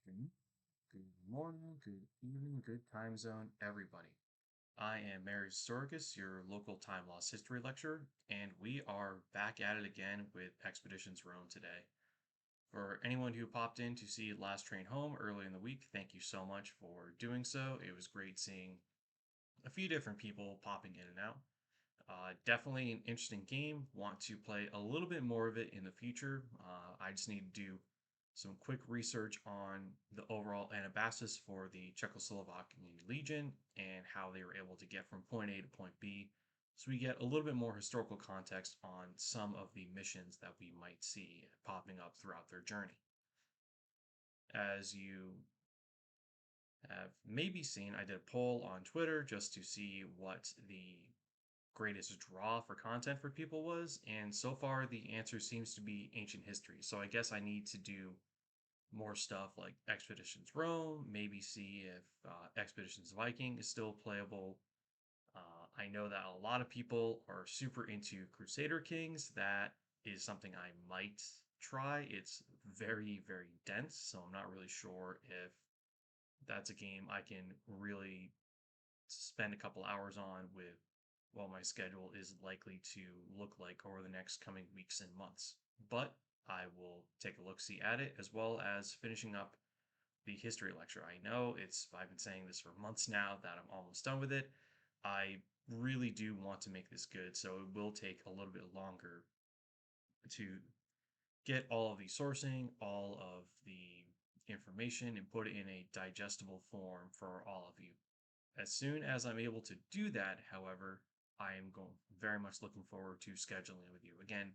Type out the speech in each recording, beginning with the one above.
afternoon, good morning, good evening, good time zone, everybody. I am Marius Historicus, your local time loss history lecturer, and we are back at it again with Expeditions Rome today. For anyone who popped in to see Last Train Home early in the week, thank you so much for doing so. It was great seeing a few different people popping in and out. Definitely an interesting game. Want to play a little bit more of it in the future. I just need to do some quick research on the overall Anabasis for the Czechoslovakian Legion and how they were able to get from point A to point B. So we get a little bit more historical context on some of the missions that we might see popping up throughout their journey. As you have maybe seen, I did a poll on Twitter just to see what the greatest draw for content for people was, and so far the answer seems to be ancient history. So I guess I need to do more stuff like Expeditions Rome, maybe see if Expeditions Viking is still playable. I know that a lot of people are super into Crusader Kings. That is something I might try. It's very, very dense, so I'm not really sure if that's a game I can really spend a couple hours on with what my schedule is likely to look like over the next coming weeks and months. But I will take a look see at it as well as finishing up the history lecture. I know I've been saying this for months now that I'm almost done with it. I really do want to make this good, so it will take a little bit longer to get all of the sourcing, all of the information, and put it in a digestible form for all of you. As soon as I'm able to do that, however, I am very much looking forward to scheduling with you. Again,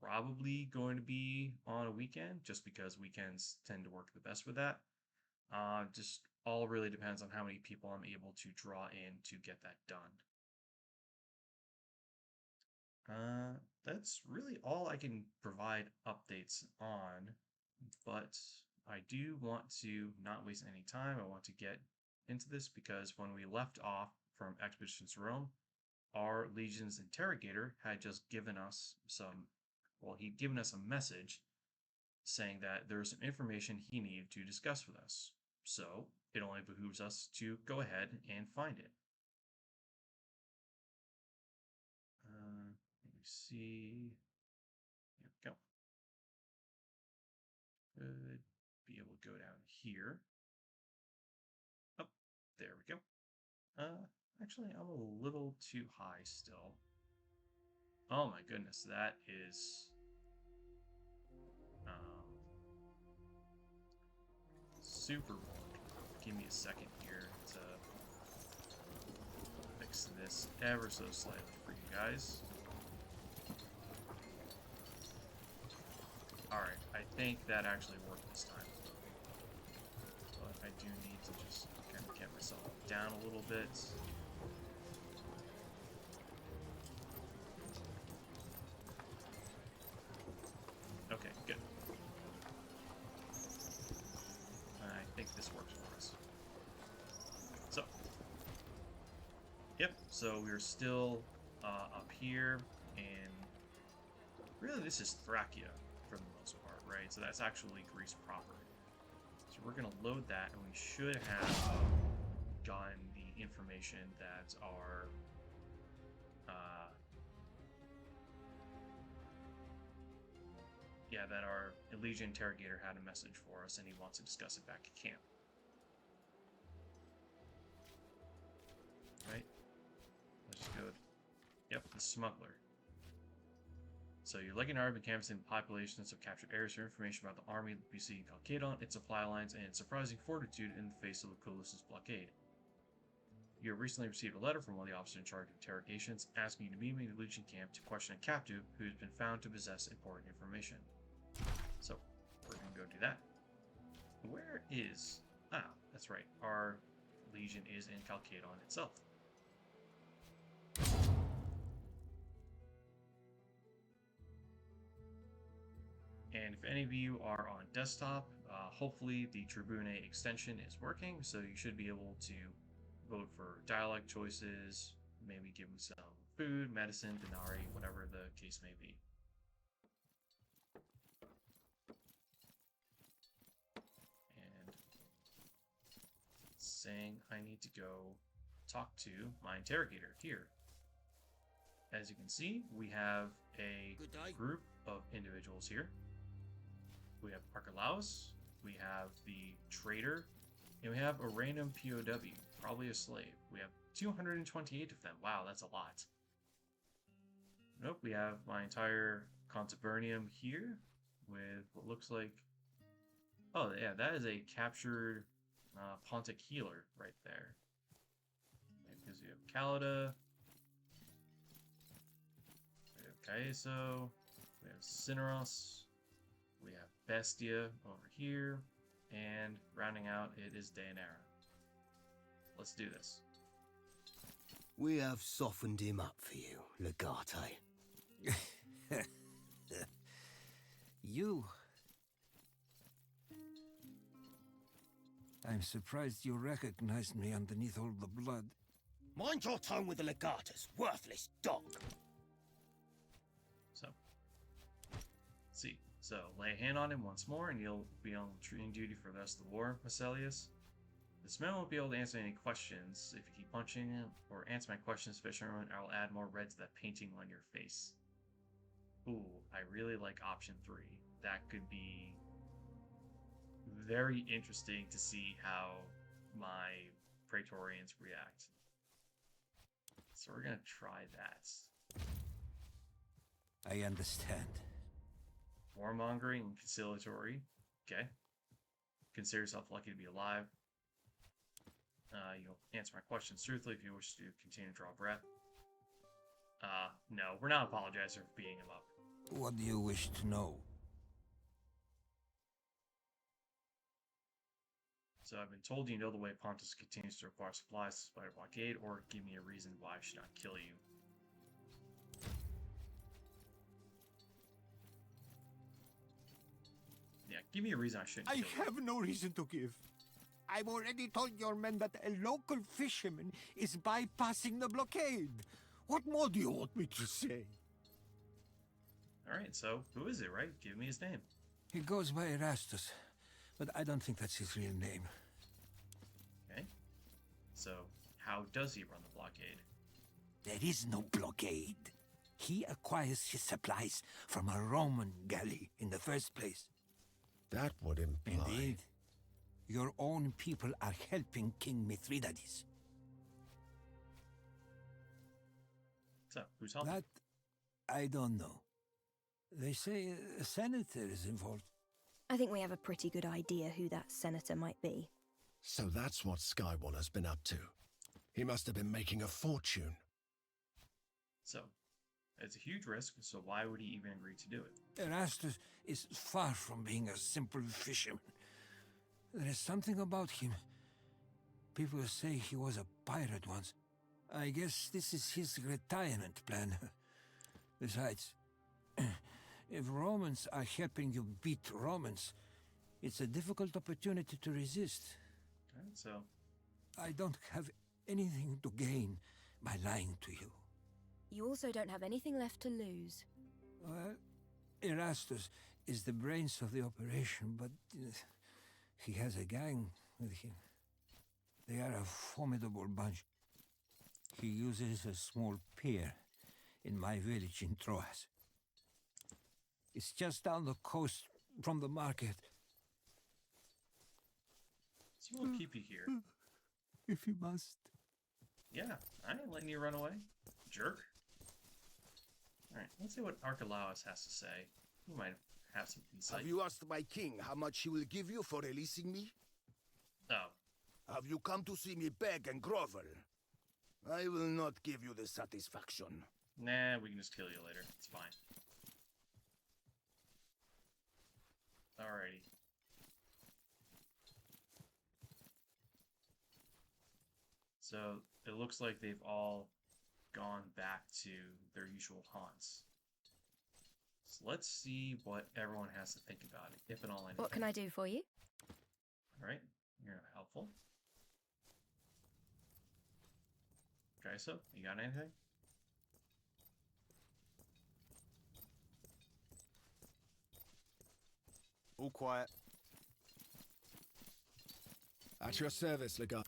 probably going to be on a weekend just because weekends tend to work the best with that. Just all really depends on how many people I'm able to draw in to get that done. That's really all I can provide updates on, but I do want to not waste any time. I want to get into this because when we left off from Expeditions to Rome, our Legion's interrogator had just given us he'd given us a message saying that there's some information he needed to discuss with us. So it only behooves us to go ahead and find it. Let me see. Here we go. Could be able to go down here. Oh, there we go. Actually, I'm a little too high still. Oh my goodness, that is super wonky. Give me a second here to fix this ever so slightly for you guys. Alright, I think that actually worked this time. But I do need to just kind of get myself down a little bit. Okay, good. I think this works for us. So, yep, so we're still up here, and really this is Thracia for the most part, right? So that's actually Greece proper. So we're going to load that, and we should have gotten the information that our Legion interrogator had a message for us, and he wants to discuss it back at camp. Right? Let's just go. Yep, the smuggler. So your legionaire have been canvassing the populations of captured areas for information about the army besieging Chalcedon, its supply lines, and its surprising fortitude in the face of Lucullus's blockade. You have recently received a letter from one of the officers in charge of interrogations asking you to meet me in the Legion camp to question a captive who has been found to possess important information. So, we're going to go do that. Where is... Ah, that's right. Our Legion is in Chalcedon itself. And if any of you are on desktop, hopefully the Tribune extension is working, so you should be able to vote for dialect choices, maybe give me some food, medicine, denarii, whatever the case may be. saying I need to go talk to my interrogator here. As you can see, we have a group of individuals here. We have Archelaus, we have the trader, and we have a random POW, probably a slave. We have 228 of them. Wow, that's a lot. Nope, we have my entire Contubernum here with what looks like... Oh, yeah, that is a captured Pontic healer right there. Because we have Calida, we have Caeso, we have Cineros, we have Bestia over here, and rounding out it is Daenerys. Let's do this. We have softened him up for you, Legate. You? I'm surprised you recognized me underneath all the blood. Mind your tongue with the Legatus, worthless dog! So, let's see. So, lay a hand on him once more, and you'll be on treating duty for the rest of the war, Marcellius. This man won't be able to answer any questions. If you keep punching him or answer my questions, Fisherman, I will add more red to that painting on your face. Ooh, I really like option 3. That could be very interesting to see how my Praetorians react. So we're gonna try that. I understand. Warmongering and conciliatory. Okay. Consider yourself lucky to be alive. You'll answer my questions truthfully if you wish to continue to draw breath. No, we're not apologizing for beating him up. What do you wish to know? So I've been told you know the way Pontus continues to require supplies despite a blockade, or give me a reason why I should not kill you. Yeah, give me a reason I shouldn't kill you. I have no reason to give. I've already told your men that a local fisherman is bypassing the blockade. What more do you want me to say? Alright, so who is it, right? Give me his name. He goes by Erastus, but I don't think that's his real name. Okay. So, how does he run the blockade? There is no blockade. He acquires his supplies from a Roman galley in the first place. That would imply... Indeed. Your own people are helping King Mithridates. So, who's helping? That, I don't know. They say a senator is involved. I think we have a pretty good idea who that senator might be. So that's what Skywaller's been up to. He must have been making a fortune. So, it's a huge risk, so why would he even agree to do it? Erastus is far from being a simple fisherman. There is something about him. People say he was a pirate once. I guess this is his retirement plan. Besides, if Romans are helping you beat Romans, it's a difficult opportunity to resist. Alright, so... I don't have anything to gain by lying to you. You also don't have anything left to lose. Well, Erastus is the brains of the operation, but he has a gang with him. They are a formidable bunch. He uses a small pier in my village in Troas. It's just down the coast from the market. So we'll keep you here. If you must. Yeah, I ain't letting you run away. Jerk. Alright, let's see what Archelaus has to say. He might have some insight. Have you asked my king how much he will give you for releasing me? Oh. Have you come to see me beg and grovel? I will not give you the satisfaction. Nah, we can just kill you later. It's fine. Alrighty. So, it looks like they've all gone back to their usual haunts. So let's see what everyone has to think about it, if at all anything. What can I do for you? Alright, you're helpful. Okay, so, you got anything? All quiet. At your service, Legate.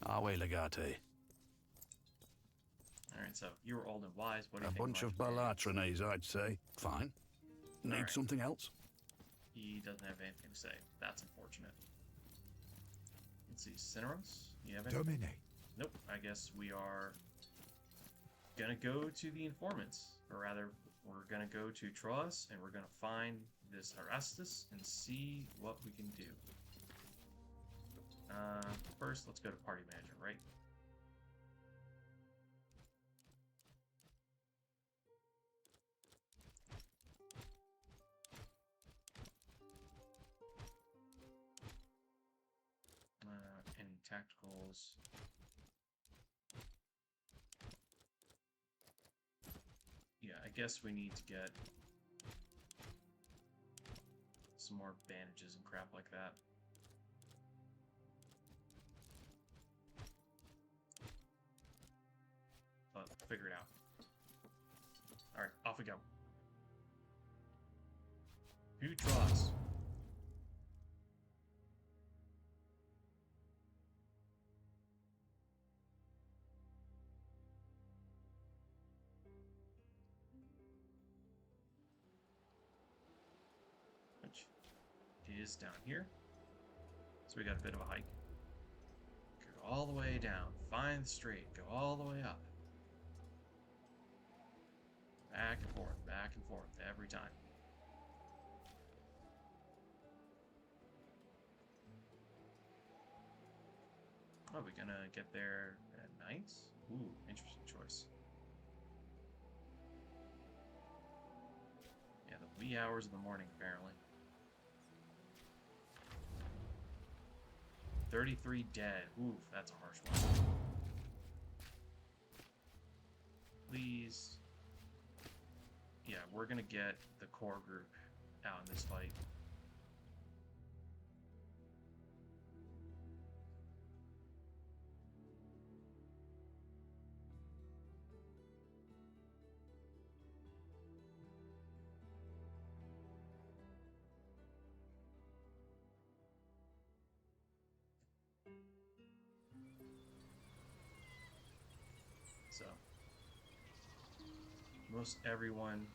Awe legate. Alright, so you were old and wise. What do A you think bunch my of companions? Balatronese, I'd say. Fine. Need Alright. something else? He doesn't have anything to say. That's unfortunate. Let's see, Cineros? You have anything? Domine. Nope, I guess we are gonna go to the informants. Or rather, we're gonna go to Troas and we're gonna find this Erastus and see what we can do. First, let's go to Party Manager, right? Any tacticals? Yeah, I guess we need to get some more bandages and crap like that. But figure it out. Alright, off we go. Who draws? Which is down here. So we got a bit of a hike. Go all the way down, find the straight, go all the way up. Back and forth every time. Oh, we gonna get there at night? Ooh, interesting choice. Yeah, the wee hours of the morning, apparently. 33 dead. Ooh, that's a harsh one. Please. Yeah, we're gonna get the core group out in this fight. So, most everyone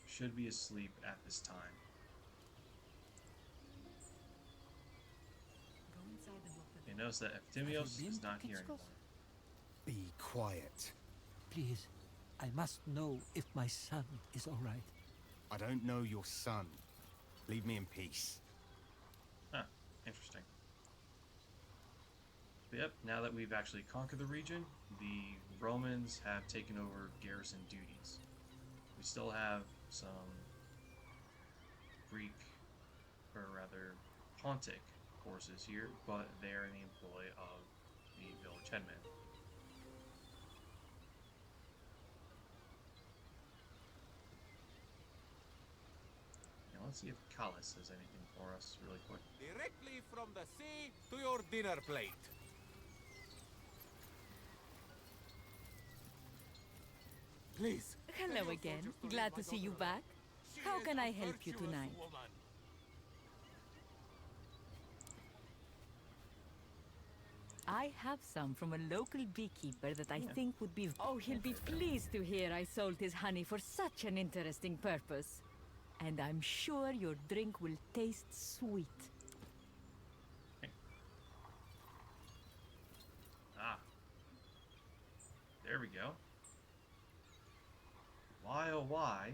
should be asleep at this time. You notice that Eftimios is not here anymore. Be quiet. Please, I must know if my son is all right. I don't know your son. Leave me in peace. Huh, interesting. But yep, now that we've actually conquered the region, the Romans have taken over garrison duties. We still have some Greek, or rather Pontic forces here, but they are in the employ of the village headman. Now let's see if Callus has anything for us really quick. Directly from the sea to your dinner plate. Please. Hello again. Glad to see you back. How can I help you tonight? I have some from a local beekeeper that I think would be... Oh, he'll be pleased to hear I sold his honey for such an interesting purpose. And I'm sure your drink will taste sweet. Ah. There we go. Why, oh why,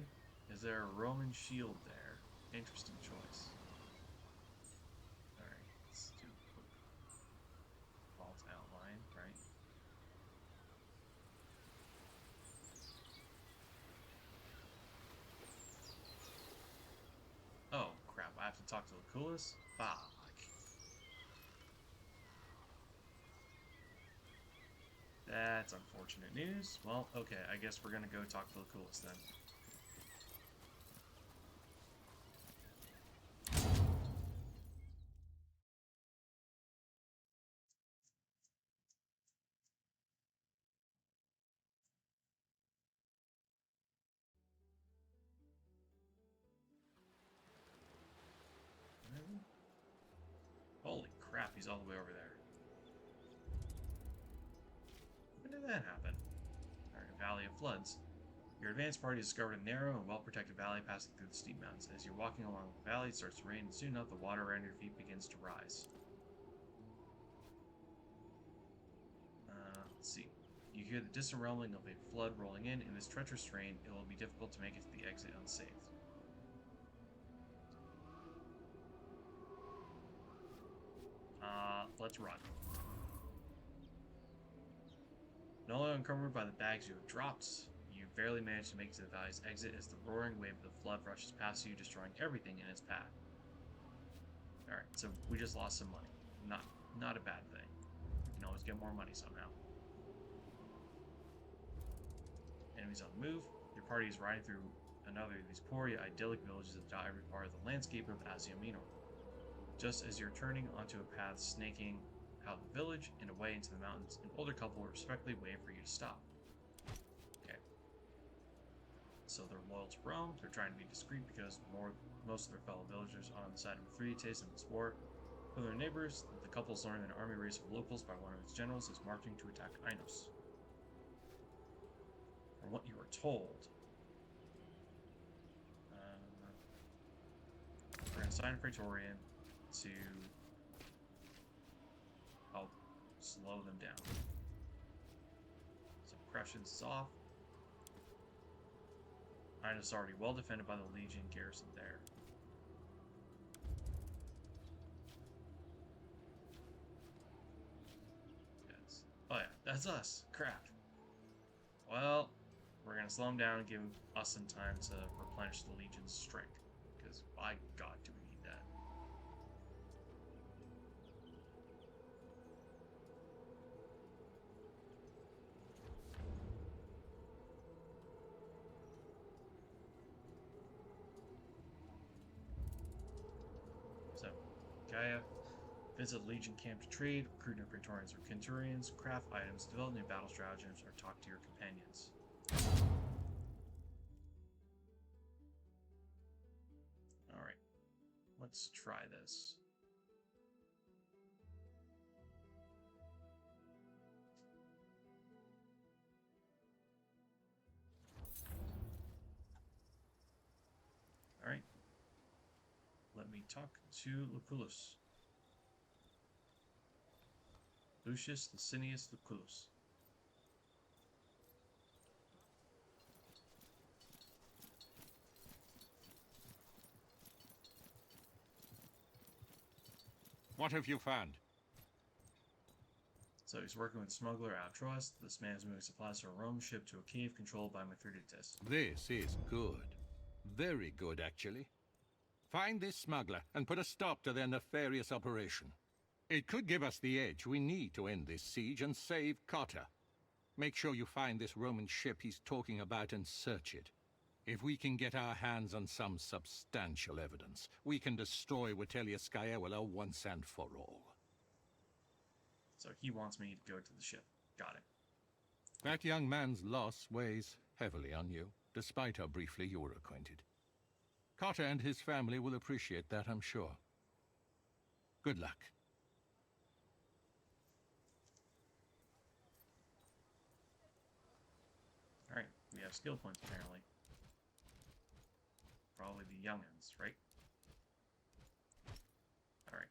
is there a Roman shield there? Interesting choice. Alright, let's do a quick vault outline, right? Oh, crap, I have to talk to Lucullus? Fuck. That's unfortunate news. Well, okay, I guess we're gonna go talk to Lucullus then. Holy crap, he's all the way over there. that happen? Alright, Valley of Floods. Your advanced party discovered a narrow and well-protected valley passing through the steep mountains. As you're walking along the valley, it starts to rain, and soon enough, the water around your feet begins to rise. Let's see. You hear the distant rumbling of a flood rolling in. In this treacherous terrain, it will be difficult to make it to the exit unscathed. Let's run. No longer encumbered by the bags you have dropped, you barely manage to make it to the valley's exit as the roaring wave of the flood rushes past you, destroying everything in its path. Alright, so we just lost some money. Not a bad thing. We can always get more money somehow. Enemies on the move. Your party is riding through another of these poor yet idyllic villages that dot every part of the landscape of Asia Minor. Just as you're turning onto a path snaking out of the village and away into the mountains, an older couple will respectfully wave for you to stop. Okay. So they're loyal to Rome. They're trying to be discreet because most of their fellow villagers are on the side of Mithridates in this war. From their neighbors, the couples learn that an army raised of locals by one of its generals is marching to attack Ainos. From what you were told, we're going to assign a Praetorian to help slow them down. So Crushins is off. Ainos is already well defended by the Legion garrison there. Yes. Oh yeah, that's us. Crap. Well, we're going to slow them down and give us some time to replenish the Legion's strength. Because, by God, do we need that. So, Gaia, visit Legion camp to trade, recruit new Praetorians or Centurions, craft items, develop new battle stratagems, or talk to your companions. Alright, let's try this. Alright, let me talk to Lucullus. Lucius Licinius Lucullus. What have you found? So he's working with smuggler out Troas. This man is moving supplies from a Rome ship to a cave controlled by Mithridates. This is good. Very good, actually. Find this smuggler and put a stop to their nefarious operation. It could give us the edge we need to end this siege and save Cotta. Make sure you find this Roman ship he's talking about and search it. If we can get our hands on some substantial evidence, we can destroy Vitellius Scaevola once and for all. So he wants me to go to the ship. Got it. That young man's loss weighs heavily on you, despite how briefly you were acquainted. Cotta and his family will appreciate that, I'm sure. Good luck. Alright, we have skill points apparently. Probably the youngins, right? Alright.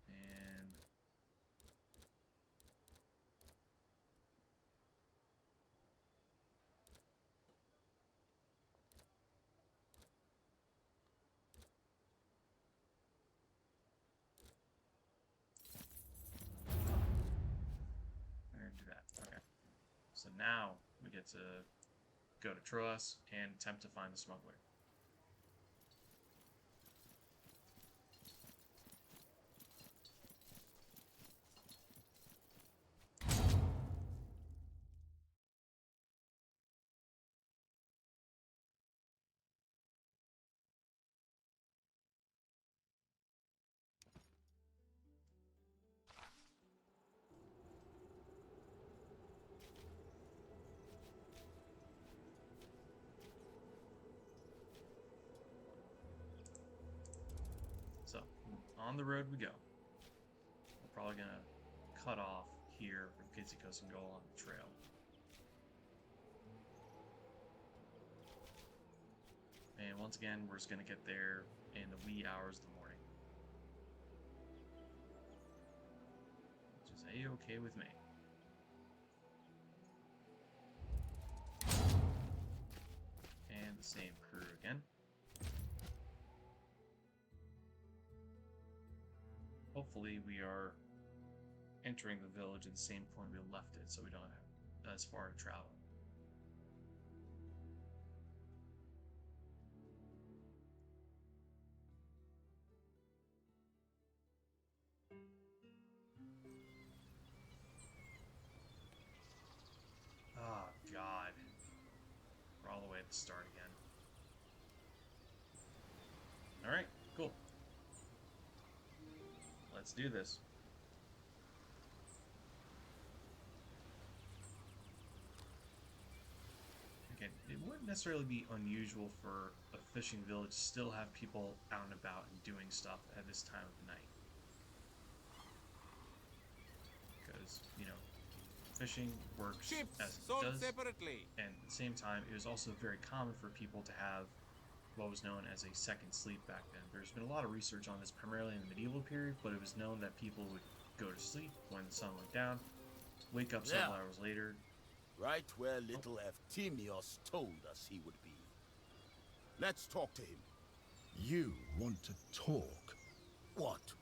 And we're gonna do that. Okay. So now we get to go to Troas and attempt to find the smuggler. So, on the road we go. probably gonna cut off here from Kitsikos and go along the trail. And once again, we're just gonna get there in the wee hours of the morning. Which is a-okay with me. And the same crew again. Hopefully we are entering the village at the same point we left it, so we don't have as far to travel. Oh, God. We're all the way at the start again. Alright, cool. Let's do this. Again, it wouldn't necessarily be unusual for a fishing village to still have people out and about and doing stuff at this time of the night. Because, you know, fishing works Ships as it sold does, separately. and at the same time, it was also very common for people to have what was known as a second sleep back then. There's been a lot of research on this, primarily in the medieval period, but it was known that people would go to sleep when the sun went down, wake up several hours later. Right where little Eftimios told us he would be. Let's talk to him. You want to talk? What?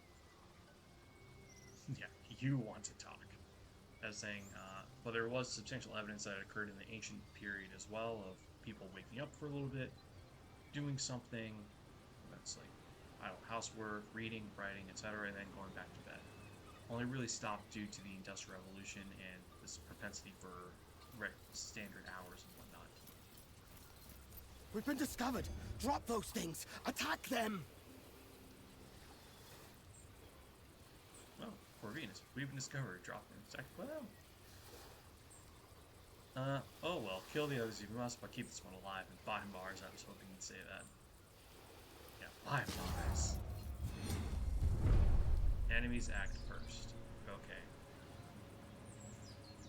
Yeah, you want to talk. As saying, but there was substantial evidence that occurred in the ancient period as well of people waking up for a little bit, doing something that's like, I don't know, housework, reading, writing, etc., and then going back to bed. Only really stopped due to the Industrial Revolution and this propensity for standard hours and whatnot. We've been discovered! Drop those things! Attack them! Oh, Corvinus, we've been discovered. Drop them. Well. Oh well, kill the others if you must, but keep this one alive. And 5 bars, I was hoping you'd say that. Yeah, 5 bars. Enemies act first. Okay.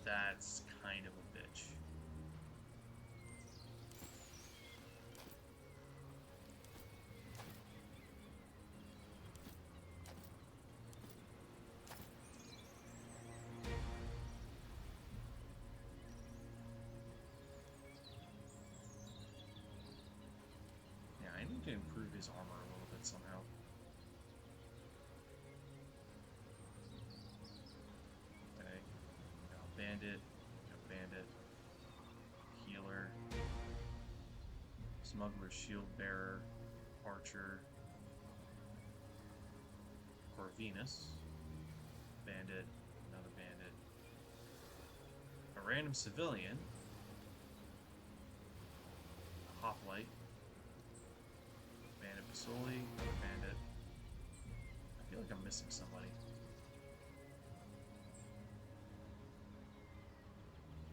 That's kind of a bitch. Yeah, I need to improve his armor a little bit somehow. Okay. Got bandit. Got bandit. Healer. Smuggler, shield bearer. Archer. Corvinus. Bandit. Another bandit. A random civilian. A hoplite. Bandit Basoli, another bandit. I feel like I'm missing somebody.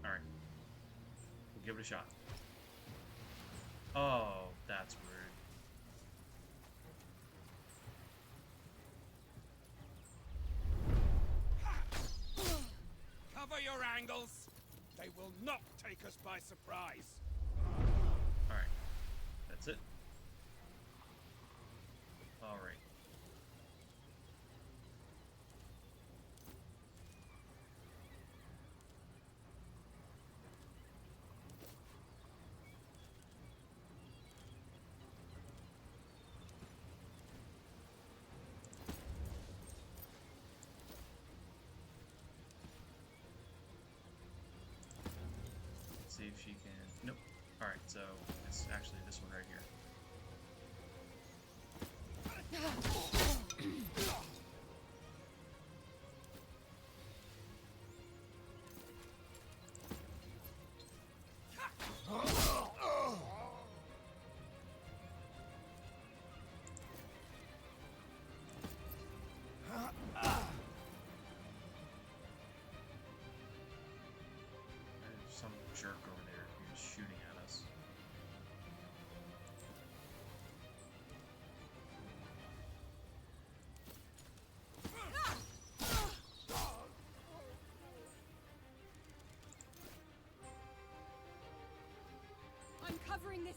Alright. We'll give it a shot. Oh, that's rude. Cover your angles. They will not take us by surprise. Alright. That's it. Alright. Let's see if she can... Nope. Alright, so it's actually this one right here. There's some jerk over there who's shooting at us.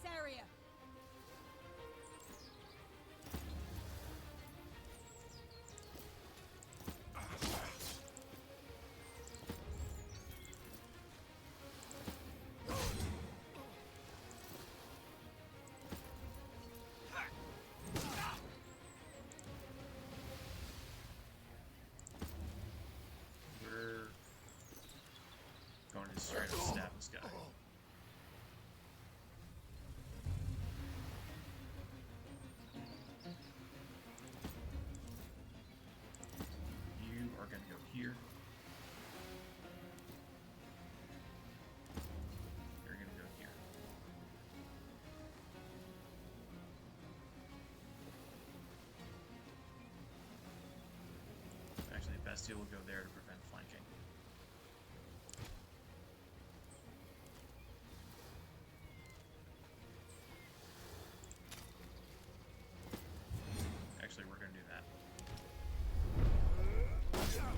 this area. We're going to straight up stab this guy. You are going to go here. You're going to go here. Actually, Bestial will go there to prevent flanking. Actually, we're going to do that.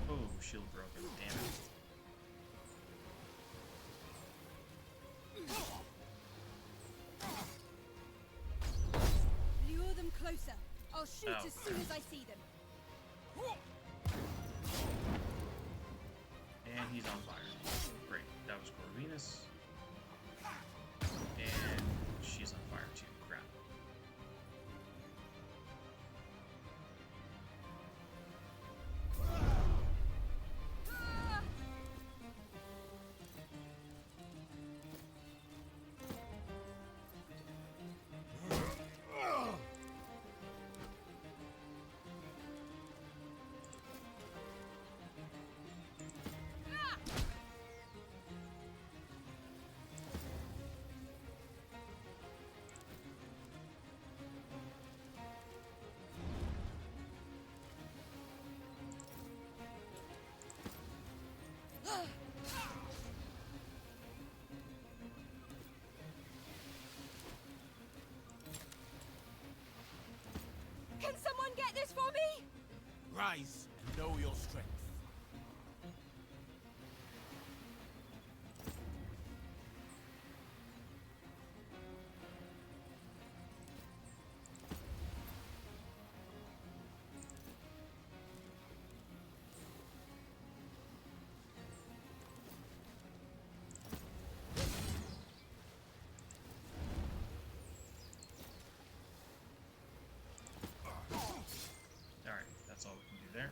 Oh, shield broken. Damn it. Lure them closer. I'll shoot Oh, as soon as I see them. And he's on fire. Great. That was Corvinus. And she's on fire too. Crap. Can someone get this for me? Rise and know your strength. Alright, that's all we can do there.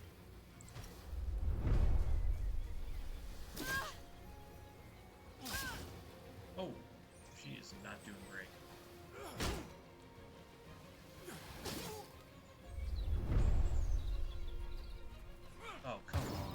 Oh, she is not doing great. Oh, come on.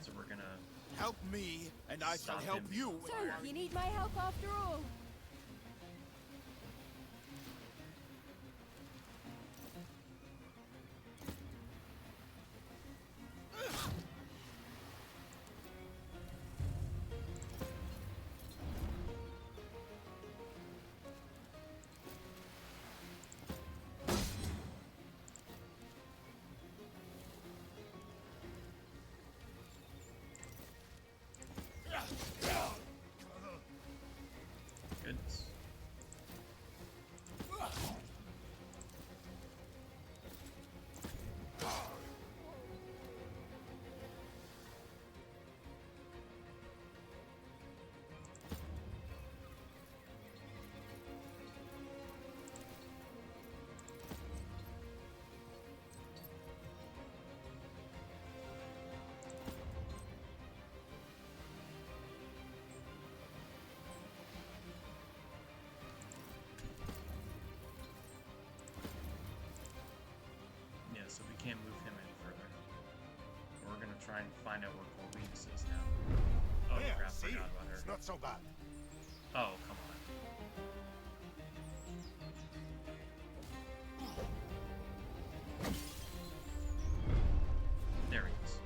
So we're gonna Help me, and I shall Stop help him. you. So, you need my help after all? can't move him any further. We're gonna try and find out where Corvinus is now. Oh Yeah, crap, see? forgot about her. It's not so bad. Oh, come on. There he is.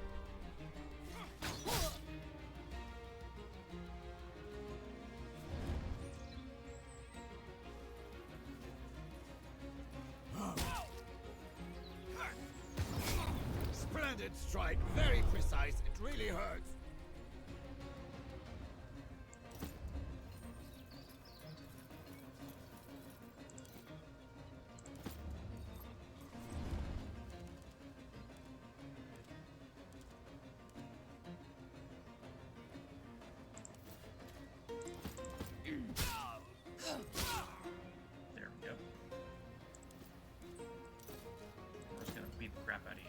Splendid strike, very precise. It really hurts. There we go. We're just gonna beat the crap out of you.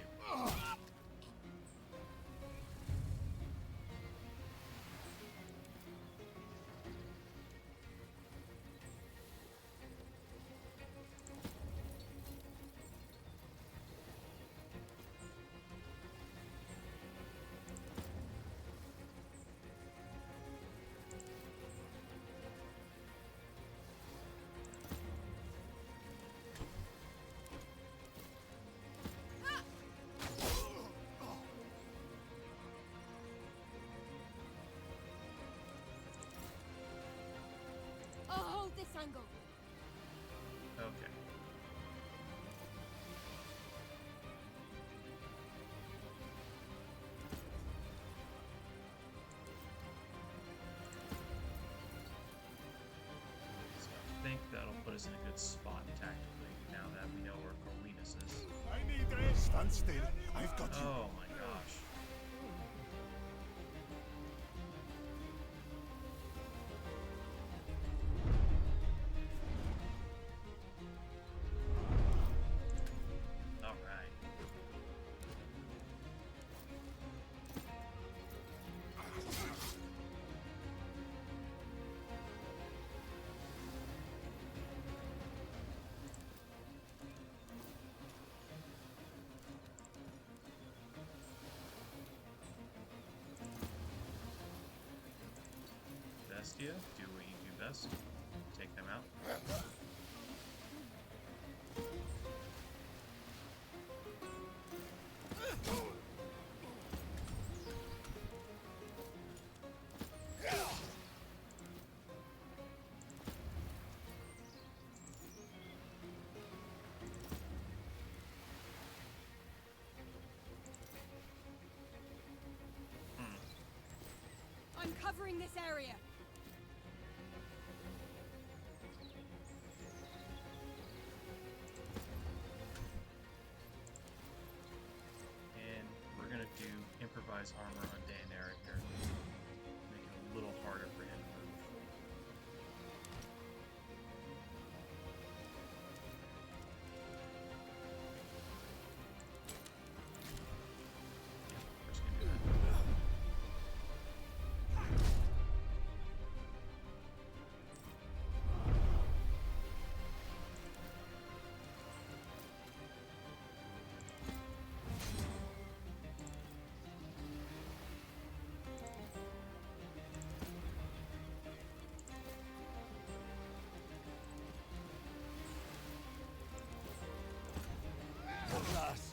I'll hold this angle. Okay. So I think that'll put us in a good spot tactically now that we know where Corvinus is. I need rest. Stand still. I've got you. Oh my gosh. All right. Bestia, do what you do best. Take them out. I'm covering this area. And we're gonna do improvised armor on Daenerys here. Make it a little harder for him to move. Yeah, we're just gonna do that. At last.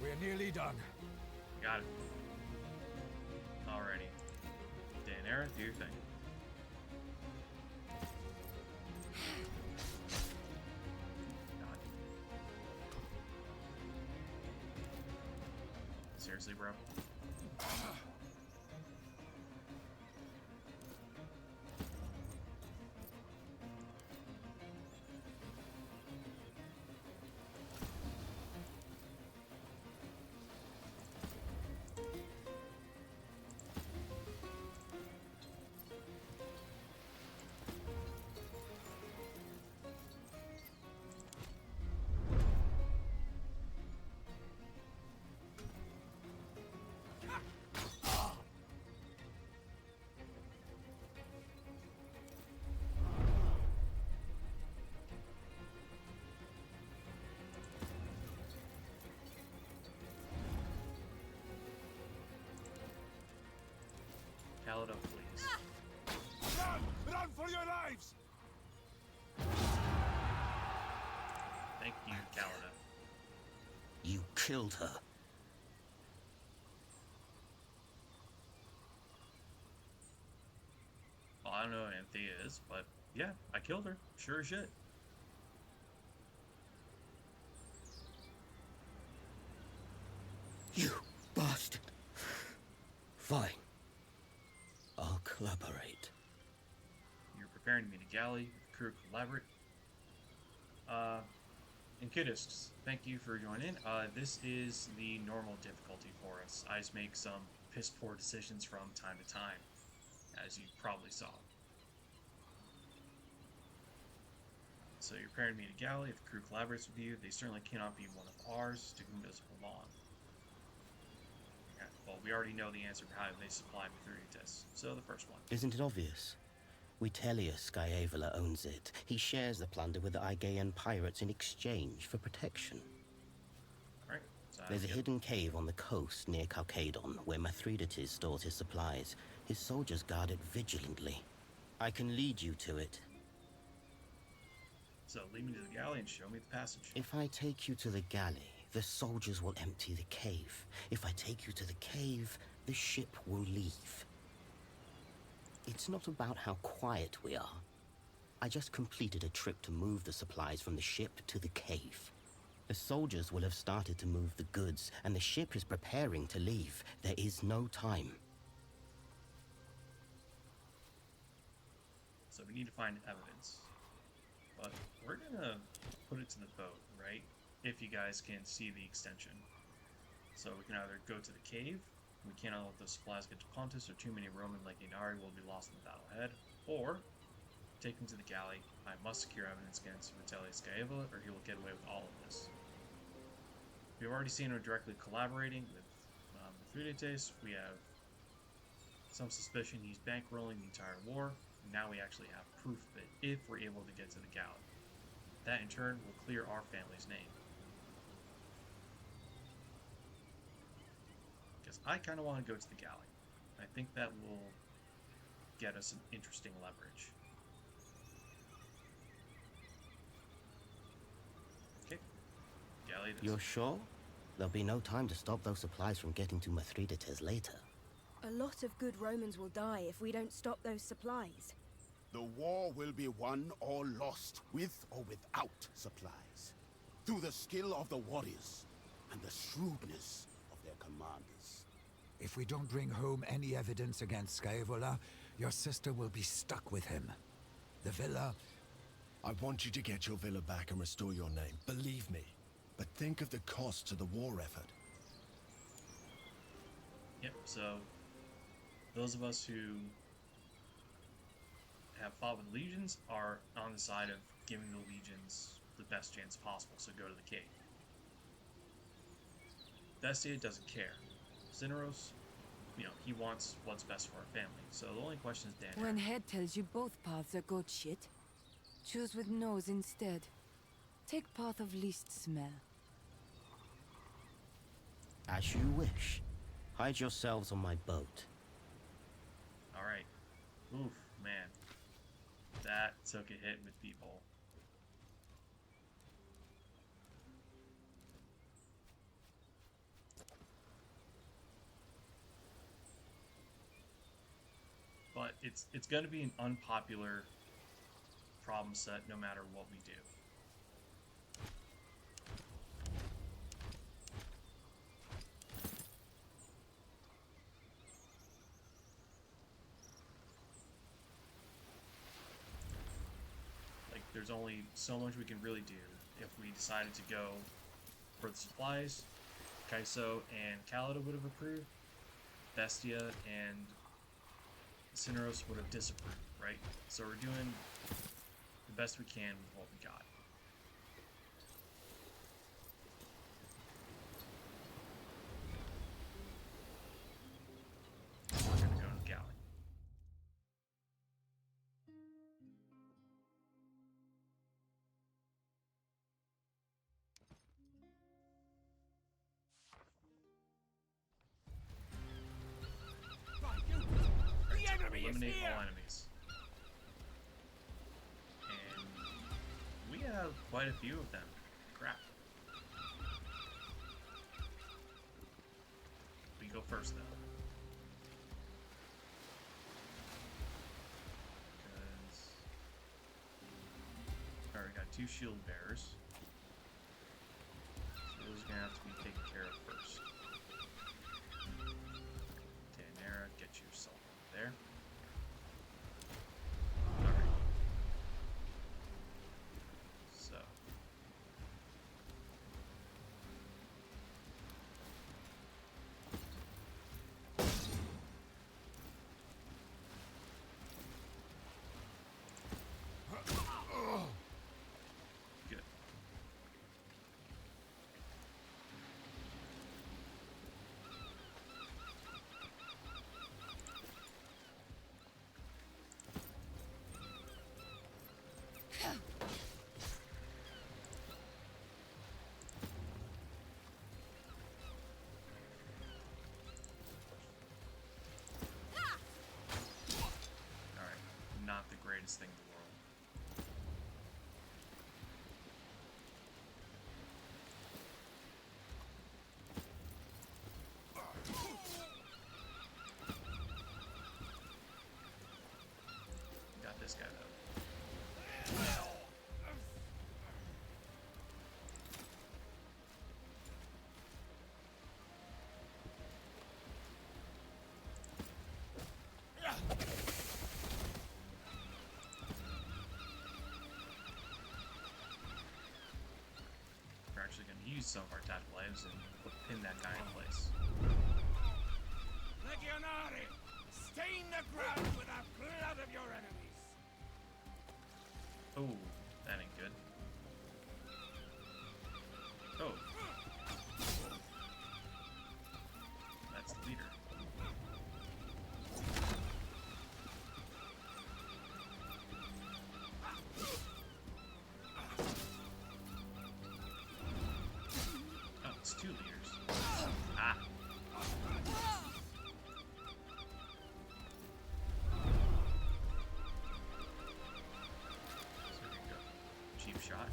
We're nearly done. Got it. Alrighty. Daenerys, do your thing. God. Seriously, bro? Calida, please. Run! Run for your lives! Thank you, Calida. You killed her. Well, I don't know what Anthea is, but yeah, I killed her. Sure as shit. You bastard. Fine. I'll collaborate. You're preparing to meet a galley with the crew collaborate. Inkidus, thank you for joining. This is the normal difficulty for us. I just make some piss poor decisions from time to time, as you probably saw. So you're preparing to meet a galley. If the crew collaborates with you, they certainly cannot be one of ours. To whom does it belong? Okay, well, we already know the answer for how they supply Mithridates. So the first one. Isn't it obvious? Vitellius Scaevola owns it. He shares the plunder with the Aegean pirates in exchange for protection. Alright. So There's a hidden cave on the coast near Chalcedon where Mithridates stores his supplies. His soldiers guard it vigilantly. I can lead you to it. So lead me to the galley and show me the passage. If I take you to the galley, the soldiers will empty the cave. If I take you to the cave, the ship will leave. It's not about how quiet we are. I just completed a trip to move the supplies from the ship to the cave. The soldiers will have started to move the goods, and the ship is preparing to leave. There is no time. So we need to find evidence. But we're gonna put it to the boat, right? If you guys can see the extension. So we can either go to the cave, we cannot let those supplies get to Pontus, or too many Roman legionnaire will be lost in the battle ahead, or take him to the galley. I must secure evidence against Vitellius Scaevola, or he will get away with all of this. We've already seen him directly collaborating with Mithridates. We have some suspicion he's bankrolling the entire war. Now we actually have proof of it if we're able to get to the galley. That in turn will clear our family's name. Because I kind of want to go to the galley. I think that will get us some interesting leverage. Okay, galley it is. You're sure? There'll be no time to stop those supplies from getting to Mithridates later. A lot of good Romans will die if we don't stop those supplies. The war will be won or lost, with or without supplies. Through the skill of the warriors and the shrewdness of their commanders. If we don't bring home any evidence against Scaevola, your sister will be stuck with him. The villa... I want you to get your villa back and restore your name, believe me. But think of the cost to the war effort. Yep, so those of us who have fought with legions are on the side of giving the legions the best chance possible, so go to the cave. Bestia doesn't care. Cineros, he wants what's best for our family. So the only question is Dan. When head tells you both paths are goat shit, choose with nose instead. Take path of least smell. As you wish. Hide yourselves on my boat. Alright. Oof, man. That took a hit with people. But it's going to be an unpopular problem set no matter what we do. Like, there's only so much we can really do. If we decided to go for the supplies, Kaiso and Calida would have approved, Bestia and Cineros would have disapproved, right? So we're doing the best we can with what we got. We're gonna go to the galley. eliminate all enemies. And we have quite a few of them. Crap. We go first though. Alright, we got 2 shield bearers. So those are gonna have to be taken care of first. Daenerys, get yourself over there. Alright. So. Good. Alright, not the greatest thing in the world. Got this guy though. We're actually going to use some of our tactical items and pin that guy in place. Legionare! Stain the ground with the blood of your enemies! Oh, that ain't good. Oh. That's the leader. Oh, it's 2 leaders. Ah. So there you go. Cheap shot.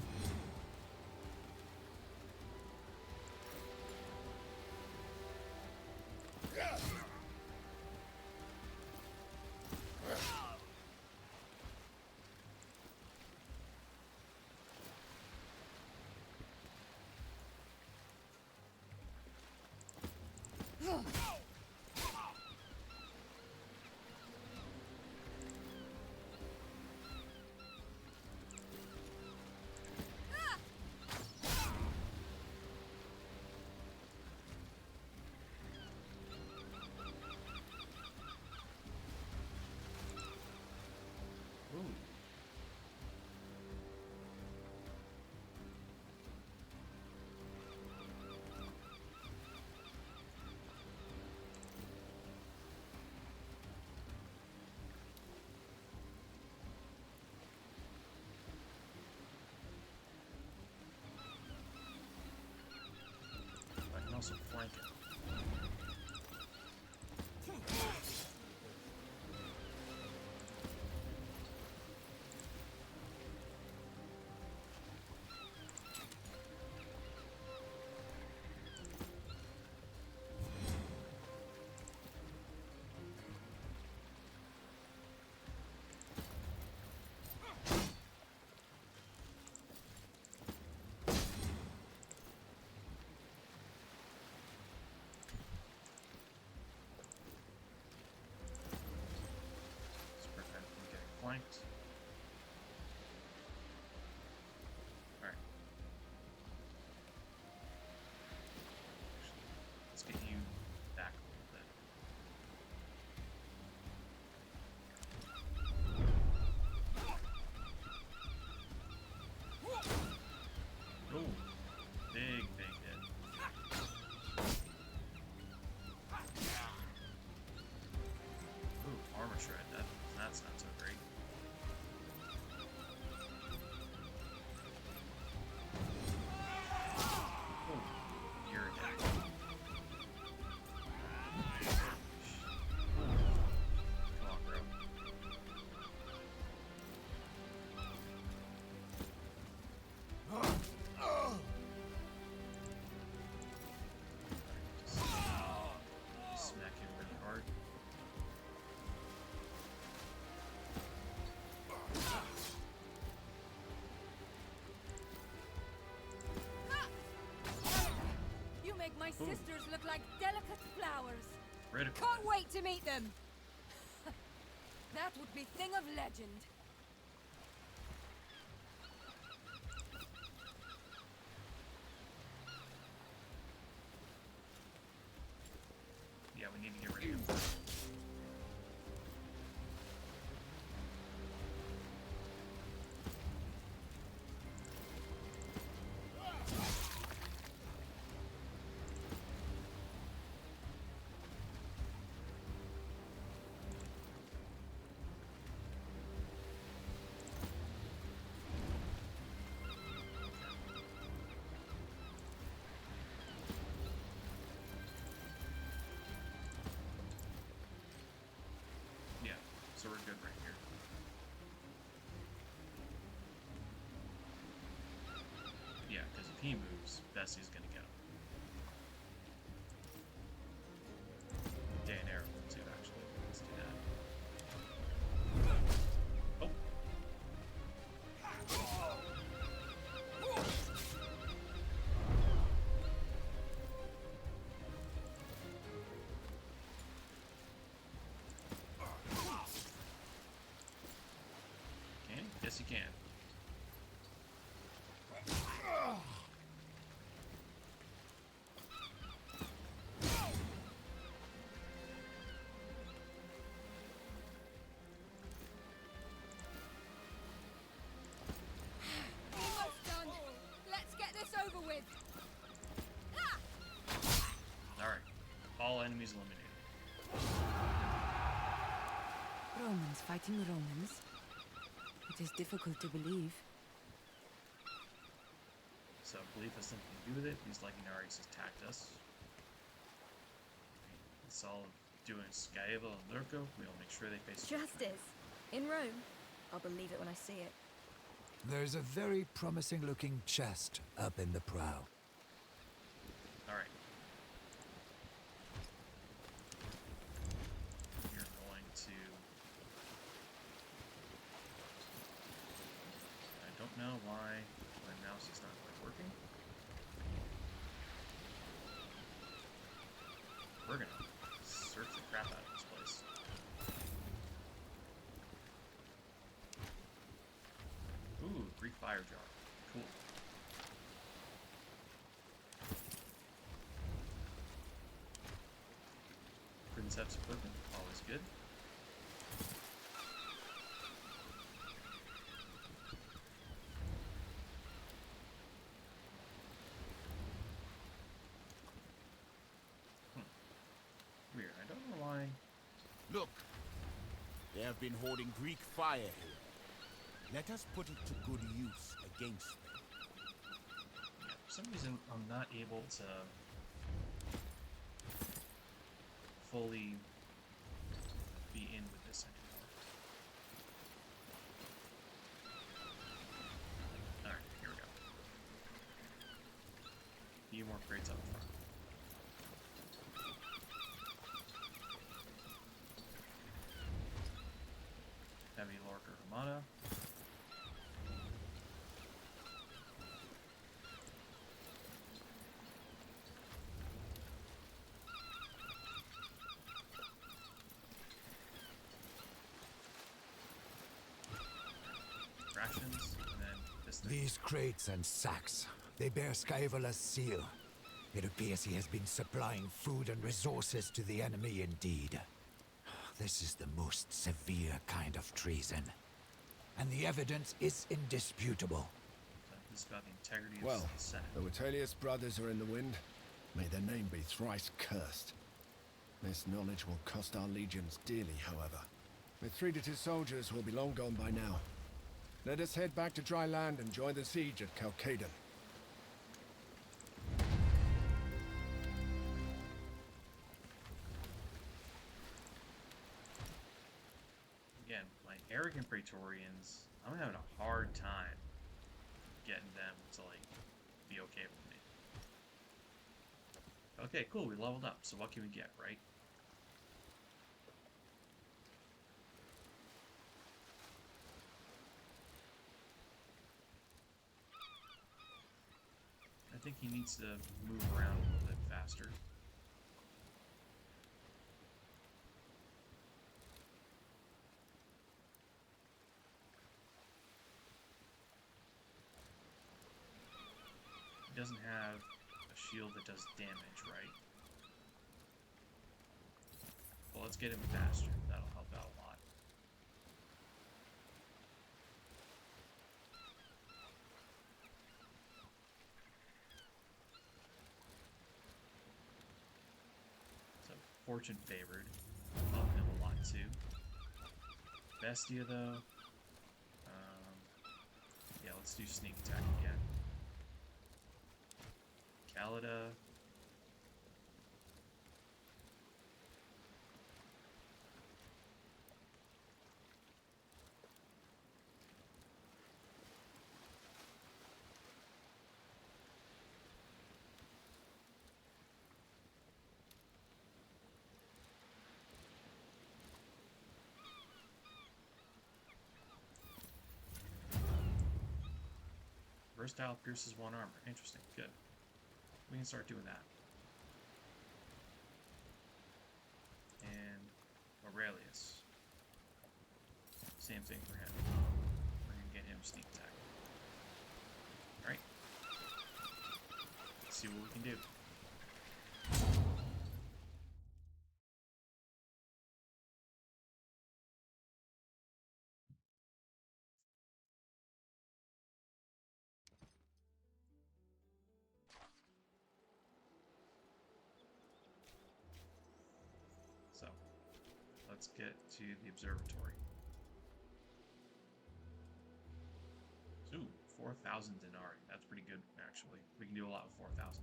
Ooh. I can also flank it. Let's prevent from getting flanked. Alright. Let's get you back a little bit. Oh, big hit. Ooh, armor shred. That's not so great. Ooh. sisters look like delicate flowers. Critical. Can't wait to meet them. That would be thing of legend. Yeah, we need to get rid of him first. Yeah, so we're good right here. Yeah, because if he moves, Bessie's gonna go. Daenerys will too, actually. Let's do that. Oh. Can he? Yes, he can. Almost done. Let's get this over with. Alright. All enemies eliminated. Romans fighting Romans? It is difficult to believe. So belief has something to do with it. These legionaries attacked us. It's all doing Scaeva and Lurko. We'll make sure they face Justice. In Rome. I'll believe it when I see it. There's a very promising looking chest up in the prow. Alright. You're going to... I don't know why my mouse is not quite working. We're gonna search the crap out of this place. Ooh, Greek fire jar. Cool. Princeps equipment, always good. Weird, I don't know why. Look, they have been hoarding Greek fire here. Let us put it to good use against them. Yeah, for some reason, I'm not able to fully be in with this anymore. Alright, here we go. Few more crates up front. Heavy Lorca Armada. Rations, and then this thing. These crates and sacks, they bear Scaevola's seal. It appears he has been supplying food and resources to the enemy indeed. This is the most severe kind of treason. And the evidence is indisputable. This is about the integrity of Well, the Senate. the Vitellius brothers are in the wind. May their name be thrice cursed. This knowledge will cost our legions dearly, however. Mithridates' soldiers will be long gone by now. Let us head back to dry land and join the siege at Chalcedon. Again, my arrogant Praetorians, I'm having a hard time getting them to, like, be okay with me. Okay, cool, we leveled up, so what can we get, right? I think he needs to move around a little bit faster. faster. He doesn't have a shield that does damage, right? Well, let's get him faster. That'll help out a lot. So, fortune favored. Love him a lot too. Bestia though. Yeah, let's do sneak attack again. Calida. Versatile pierces one armor. Interesting. Good. We can start doing that. And Aurelius. Same thing for him. We're gonna get him sneak attack. Alright. Let's see what we can do. So, let's get to the observatory. Ooh, 4,000 denarii. That's pretty good, actually. We can do a lot with 4,000.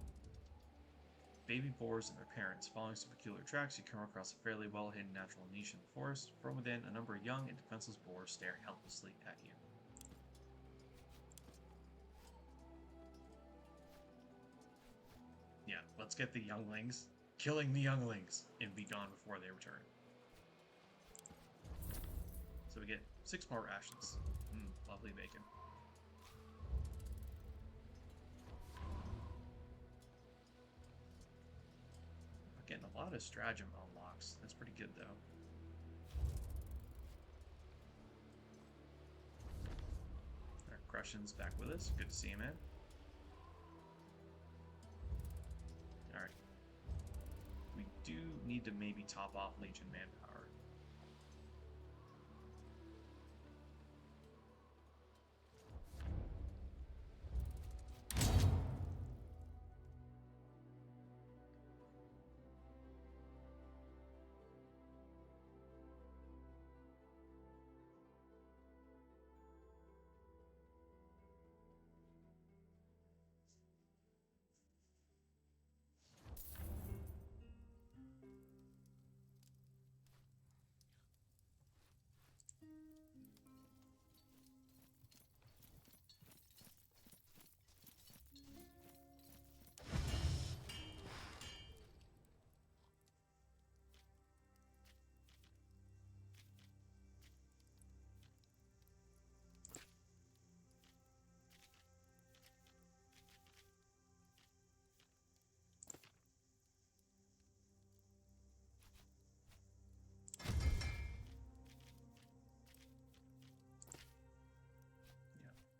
Baby boars and their parents. Following some peculiar tracks, you come across a fairly well-hidden natural niche in the forest. From within, a number of young and defenseless boars stare helplessly at you. Yeah, let's get the younglings. Killing the younglings and be gone before they return. So we get 6 more rations. Lovely bacon. We're getting a lot of stratagem unlocks. That's pretty good though. Our Crushion's back with us. Good to see him, man. Alright. We do need to maybe top off Legion manpower.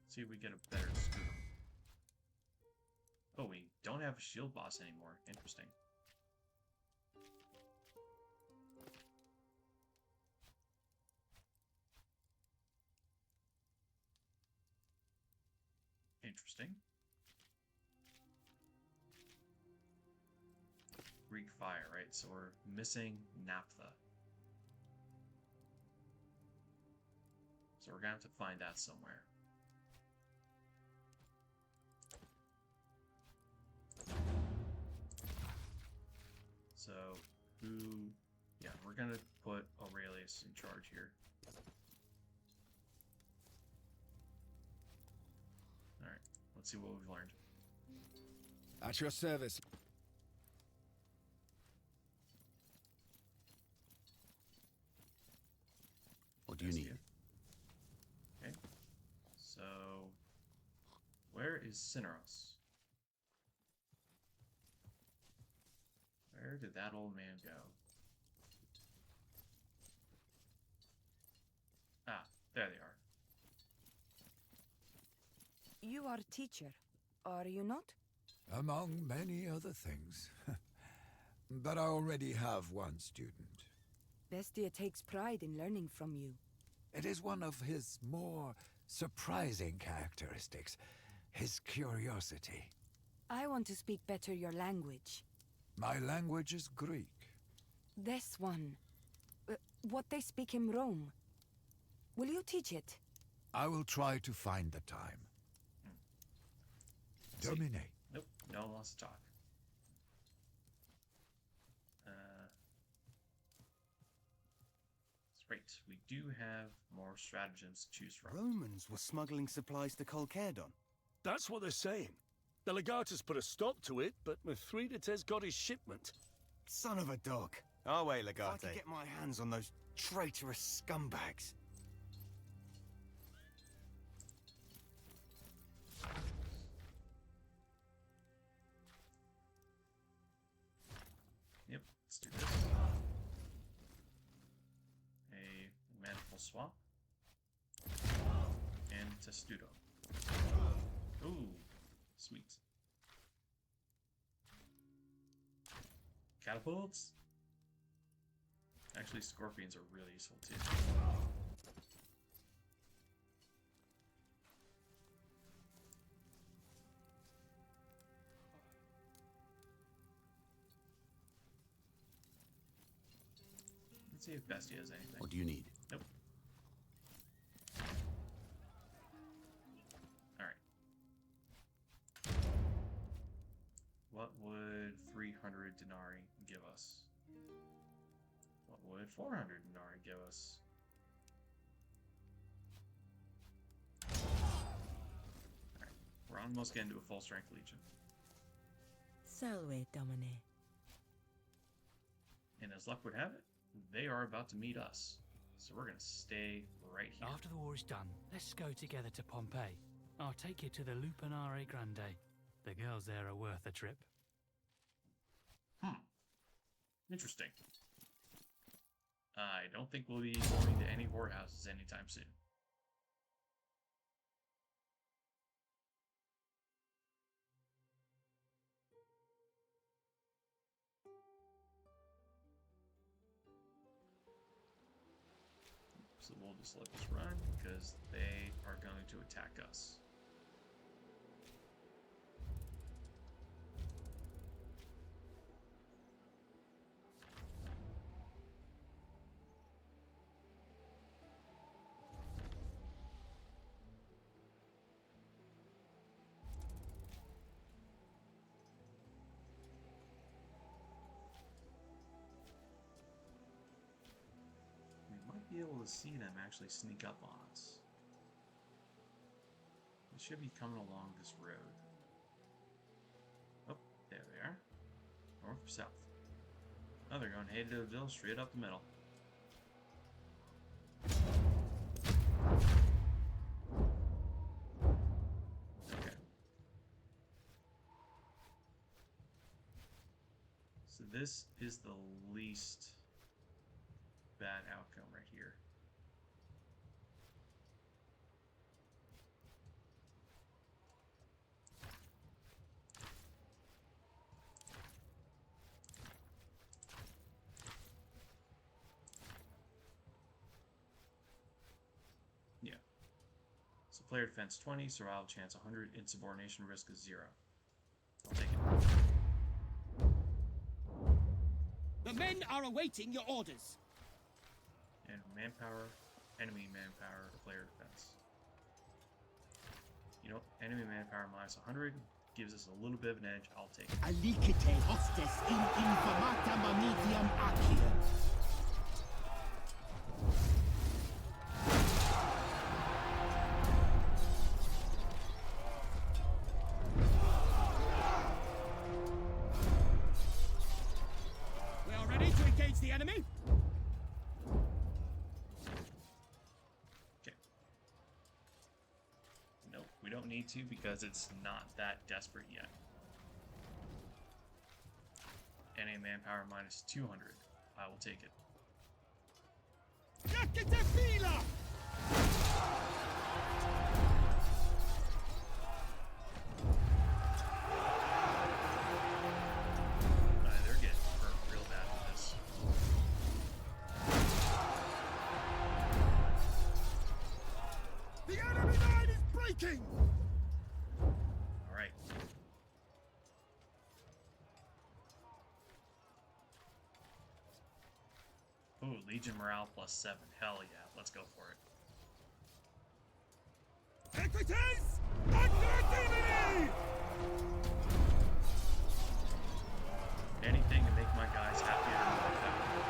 See if we get a better scoop. Oh, we don't have a shield boss anymore. Interesting. Interesting. Greek fire, right? So we're missing naphtha. So we're gonna have to find that somewhere. So, yeah, we're gonna put Aurelius in charge here. Alright, let's see what we've learned. At your service. What do you need? Okay, so, where is Cineros? Where did that old man go? Ah, there they are. You are a teacher, are you not? Among many other things. But I already have one student. Bestia takes pride in learning from you. It is one of his more surprising characteristics, his curiosity. I want to speak better your language. My language is Greek. This one. What they speak in Rome. Will you teach it? I will try to find the time. Domine. Nope, no one wants to talk. Great, we do have more stratagems to choose from. Romans were smuggling supplies to Colcaerdon. That's what they're saying. The legatus put a stop to it, but Mithridates got his shipment. Son of a dog. Our way, If I Legate. could get my hands on those traitorous scumbags. Yep, let's do this. A manifold swap. And testudo. Ooh, sweet. Catapults? Actually, scorpions are really useful too. Let's see if Bestia has anything. What do you need? Nope. Alright. What would 300 denarii give us? What would 400 denarii give us? Alright. We're almost getting to a full strength legion. Salve, Domine. And as luck would have it, they are about to meet us. So we're going to stay right here. After the war is done, let's go together to Pompeii. I'll take you to the Lupanare Grande. The girls there are worth a trip. Interesting. I don't think we'll be going to any whorehouses anytime soon. So we'll just let this run because they are going to attack us. Be able to see them actually sneak up on us. They should be coming along this road. Oh, there they are. North or south? Oh, they're going head to the straight up the middle. Okay. So this is the least bad outcome right here. Yeah. So player defense 20, survival chance 100, insubordination risk is 0. I'll take it. The men are awaiting your orders. And manpower, enemy manpower, player defense. You know, enemy manpower minus 100 gives us a little bit of an edge. I'll take it. Alicite hostes in infamata mamitiam accio. We are ready to engage the enemy. We don't need to because it's not that desperate yet. Enemy manpower minus 200. I will take it. They're getting hurt real bad with this. The enemy line is breaking! Alright. Ooh, Legion morale plus 7. Hell yeah, let's go for it. Equites! Under Anything to make my guys happier and more effective.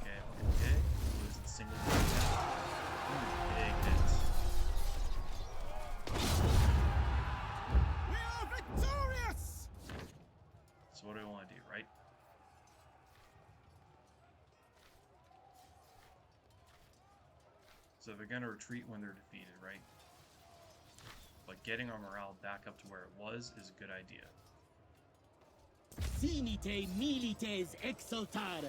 Okay, okay. Lose the single point now. Ooh, big hits. We are victorious! So what do I want to do, right? So they're going to retreat when they're defeated, right? But getting our morale back up to where it was is a good idea. Sinite milites exultare.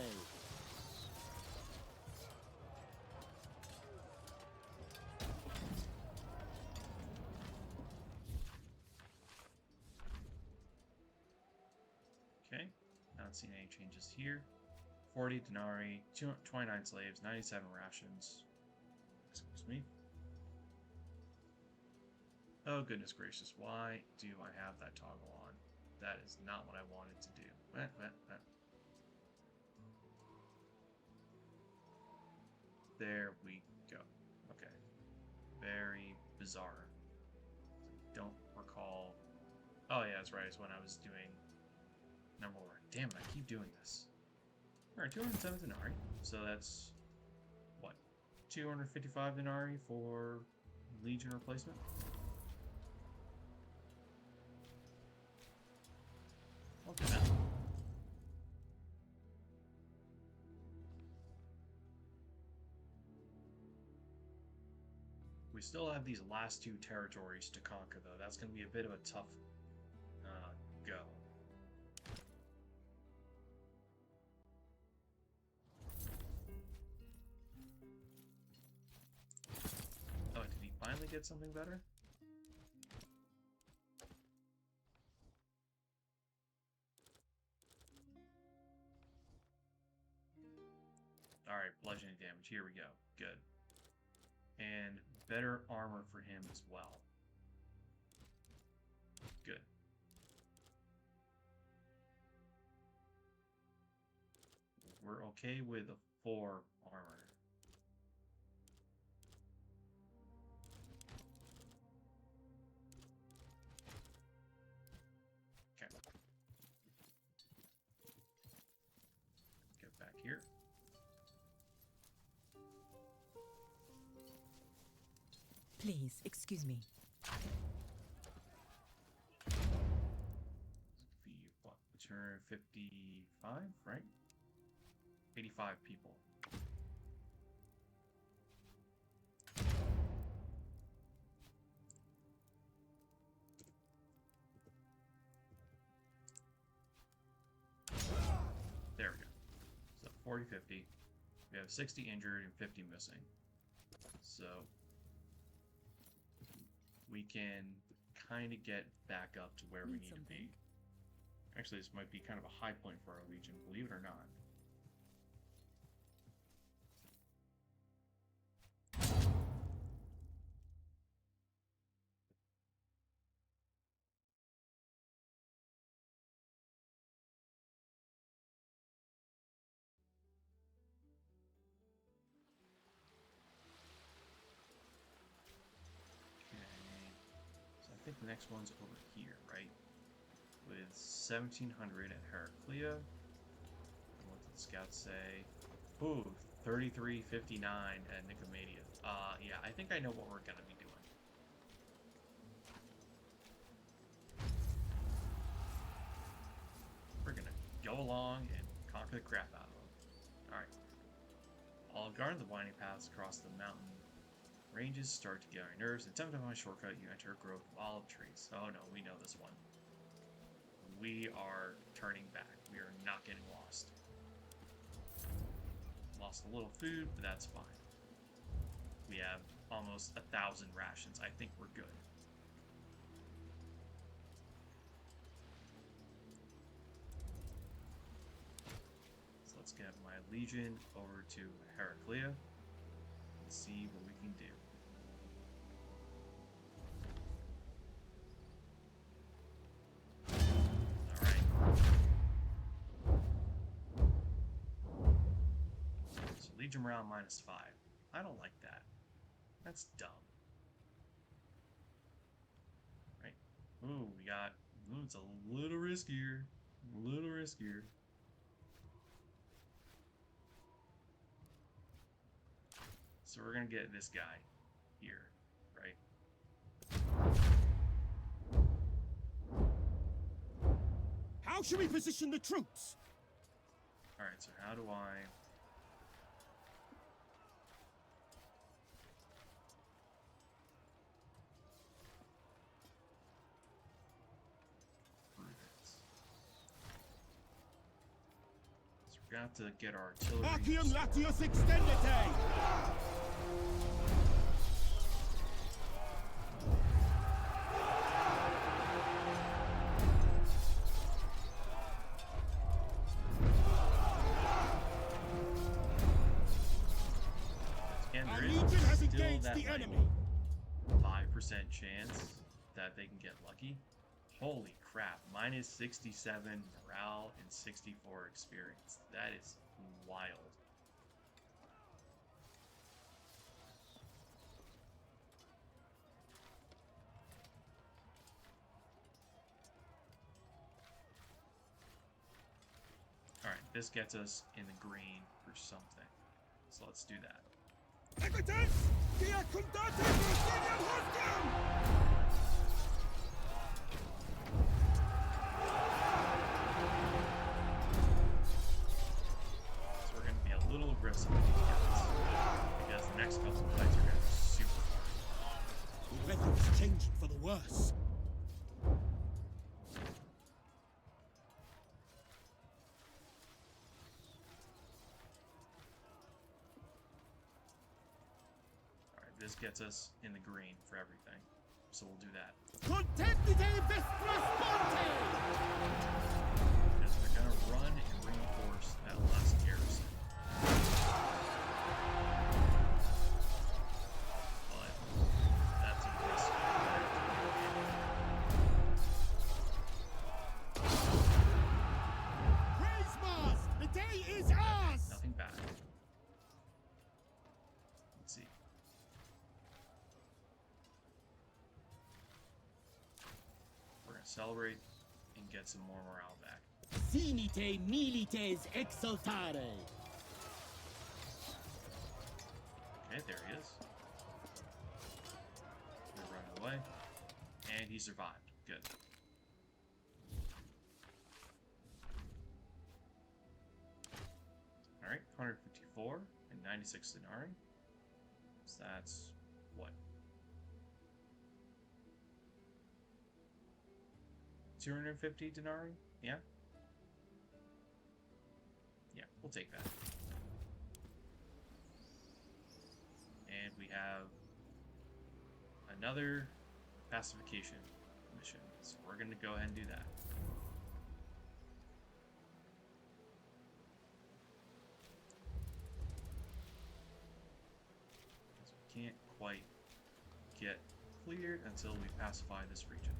Okay, not seeing any changes here. 40 denarii, 29 slaves, 97 rations. Excuse me. Oh, goodness gracious. Why do I have that toggle on? That is not what I wanted to do. There we go. Okay. Very bizarre. Don't recall. Oh, yeah, that's right. It's when I was doing number one. Damn it, I keep doing this. Alright, 207 denarii. So that's, what, 255 denarii for Legion replacement? I'll do that. We still have these last two territories to conquer, though. That's going to be a bit of a tough go. Oh, did he finally get something better? Alright, bludgeoning damage. Here we go. Good. And better armor for him as well. Good. We're okay with a 4 armor. Okay. Get back here. Please, excuse me. What? Return 55, right? 85 people. There we go. So 40, 50. We have 60 injured and 50 missing. So we can kind of get back up to where we need to be. Actually, this might be kind of a high point for our Legion, believe it or not. I think the next one's over here, right? With 1700 at Heraclea. And what did the scouts say? Ooh, 3359 at Nicomedia. Yeah, I think I know what we're gonna be doing. We're gonna go along and conquer the crap out of them. Alright. I'll guard the winding paths across the mountain ranges start to get on your nerves. Attempt to find a shortcut, you enter a grove of olive trees. Oh no, we know this one. we are turning back. We are not getting lost. Lost a little food, but that's fine. We have almost 1,000 rations. I think we're good. So let's get my legion over to Heraclea and see what we can do. Legion morale -5. I don't like that. That's dumb. Right? Ooh, we got... Ooh, it's a little riskier. A little riskier. So we're gonna get this guy here, right? How should we position the troops? Alright, so how do I... We have to get our artillery. Arcium Latius Extendite! Again, Our there is legion has still engaged that the like, enemy. 5% chance that they can get lucky. Holy crap, -67 morale and 64 experience. That is wild. Alright, this gets us in the green for something. So let's do that. Evidence! Dia condate Virginium Hostium! So we're going to be a little aggressive with these guys, because the next couple of fights are going to be super hard. The weather is changing for the worse. Alright, this gets us in the green for everything. So we'll do that. Contendite Vestra Sponte! Because they're going to run and reinforce that last garrison. But that's impressive. Praise Mars! The day is ours! Nothing bad. Let's see. We're going to celebrate and get some more morale back. Sinite milites exultare! Okay, there he is. We're running away. And he survived. Good. Alright, 154 and 96 denarii. So that's what? 250 denarii? Yeah? Yeah, we'll take that. And we have another pacification mission. So we're going to go ahead and do that. Because we can't quite get cleared until we pacify this region.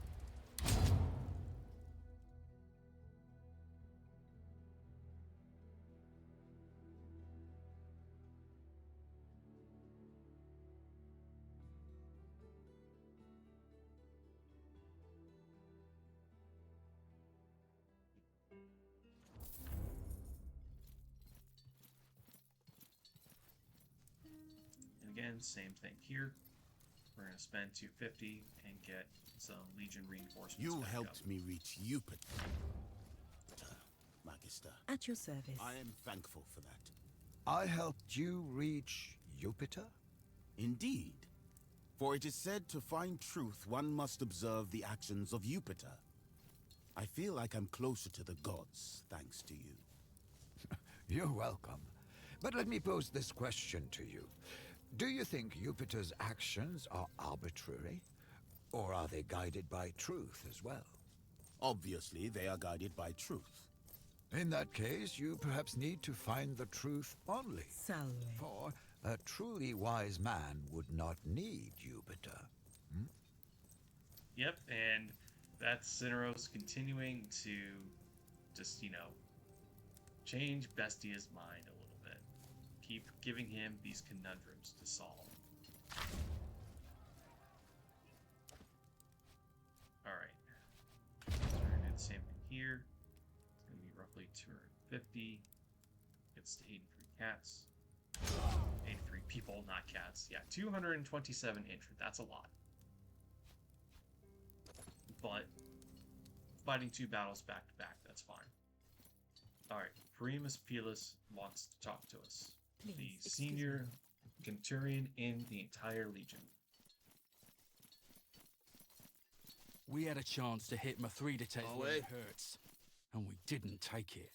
Again, same thing here. We're going to spend 250 and get some Legion reinforcements. You back helped up. me reach Jupiter, Magister. At your service. I am thankful for that. I helped you reach Jupiter? Indeed. For it is said to find truth, one must observe the actions of Jupiter. I feel like I'm closer to the gods, thanks to you. You're welcome. But let me pose this question to you. Do you think Jupiter's actions are arbitrary? Or are they guided by truth as well? Obviously, they are guided by truth. In that case, you perhaps need to find the truth only. Salve. For a truly wise man would not need Jupiter. Hmm? Yep, and that's Cineros continuing to just, change Bestia's mind a little bit. Keep giving him these conundrums to solve. Alright. So we're going to do the same thing here. It's going to be roughly 250. Gets to 83 cats. 83 people, not cats. Yeah, 227 injured. That's a lot. But fighting 2 battles back to back, that's fine. Alright, Primus Pilus wants to talk to us. Please, The senior Centurion in the entire Legion. We had a chance to hit Mithridates where it hurts, and we didn't take it.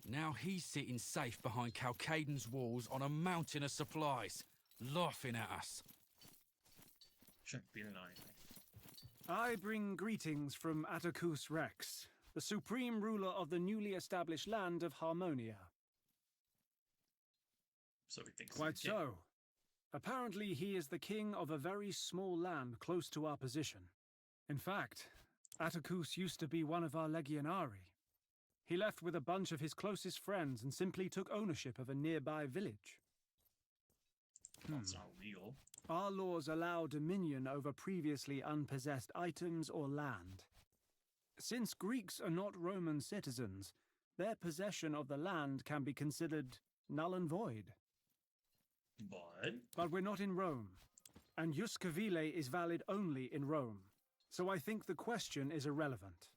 Now he's sitting safe behind Chalcedon's walls on a mountain of supplies, laughing at us. Shouldn't be denying anything. I bring greetings from Atticus Rex, the supreme ruler of the newly established land of Harmonia. So he thinks Quite he's a king. so. Apparently he is the king of a very small land close to our position. In fact, Atticus used to be one of our legionari. He left with a bunch of his closest friends and simply took ownership of a nearby village. That's not legal. Our laws allow dominion over previously unpossessed items or land. Since Greeks are not Roman citizens, their possession of the land can be considered null and void. But we're not in Rome, and Jus Civile is valid only in Rome, so I think the question is irrelevant.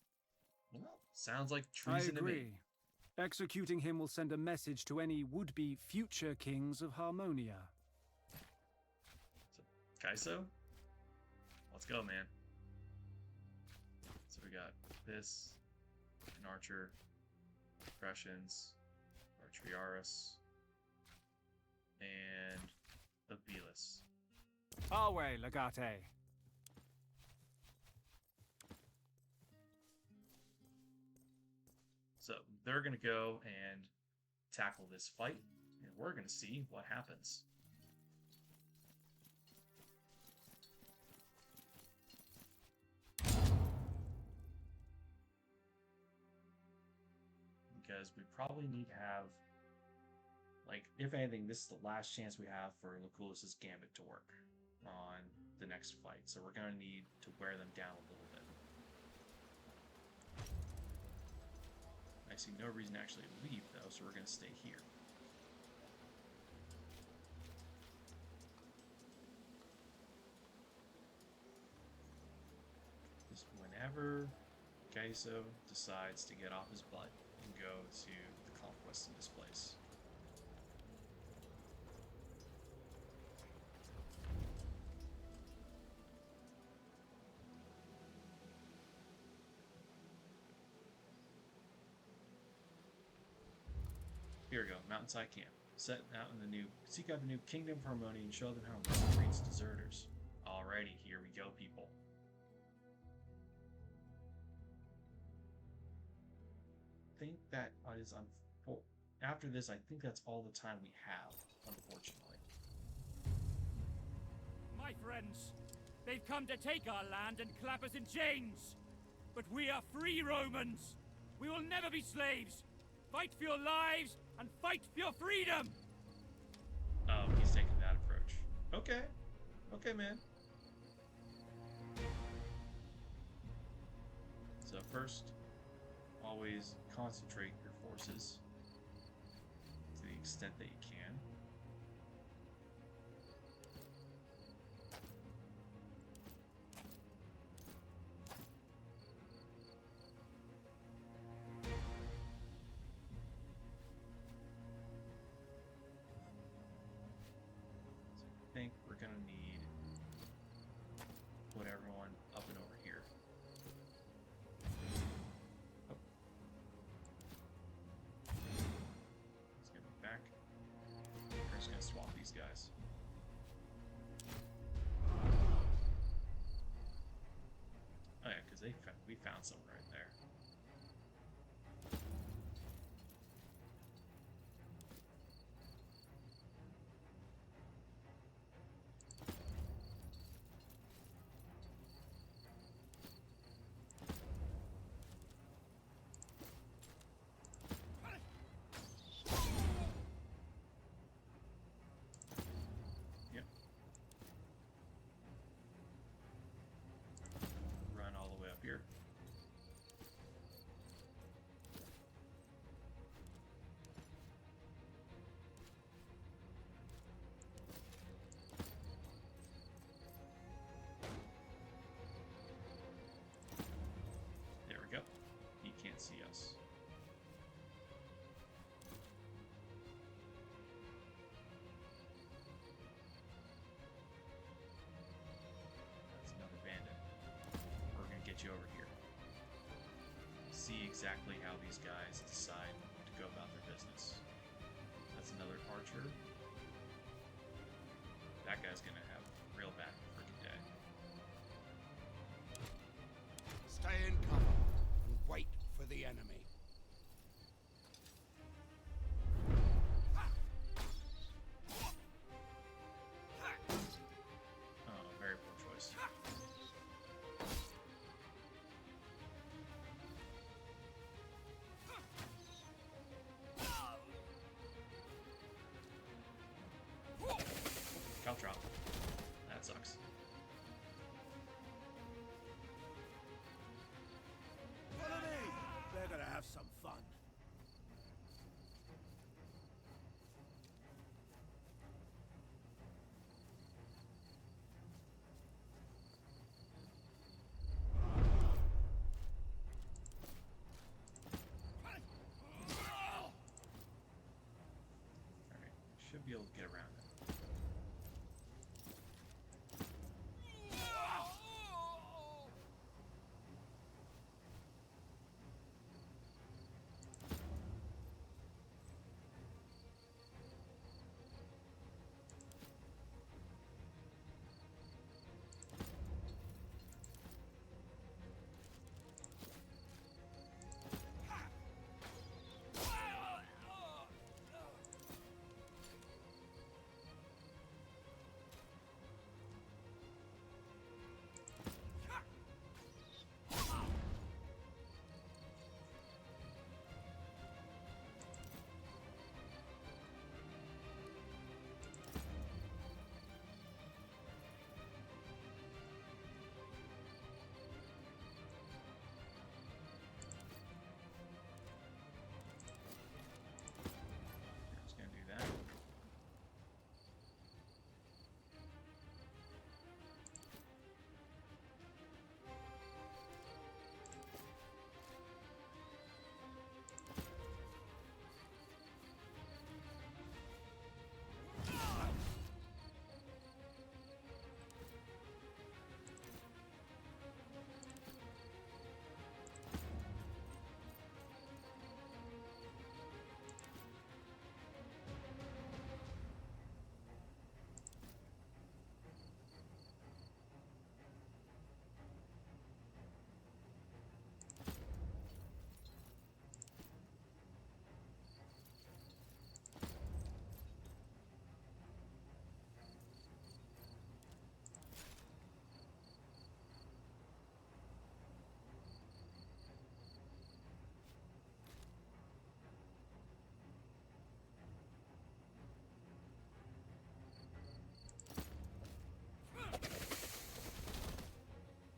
Well, sounds like treason I to me. agree. Executing him will send a message to any would-be future kings of Harmonia. Kaiso? Let's go, man. So we got this, an archer, Prussians, Artriaris, and the Belus. Our way, Legate. So they're going to go and tackle this fight, and we're going to see what happens. Because we probably need to have, like, if anything, this is the last chance we have for Lucullus's Gambit to work on the next fight. So we're going to need to wear them down a little bit. I see no reason to actually leave, though, so we're going to stay here. Just whenever Kaiso decides to get off his butt and go to the conquest of this place. Here we go, Mountainside Camp. Seek out the new Kingdom of Harmonia and show them how Rome treats deserters. Alrighty, here we go, people. I think that is after this, I think that's all the time we have, unfortunately. My friends, they've come to take our land and clap us in chains. But we are free Romans. We will never be slaves. Fight for your lives and fight for your freedom. Oh, he's taking that approach. Okay. Okay, man. So first, always concentrate your forces to the extent that you can. So I think we're gonna need to put everyone up and over here. We're just gonna swap these guys. Oh yeah, because we found someone right there. Yep. Run all the way up here. There we go. He can't see us. That's another bandit. We're gonna get you over here. See exactly how these guys decide to go about their business. That's another archer. That guy's gonna have a real bad freaking day. Stay in cover and wait for the enemy. Oh, very poor choice. Caltrop. That sucks. Follow me! They're gonna have some fun. Alright, should be able to get around it. Just gonna do that.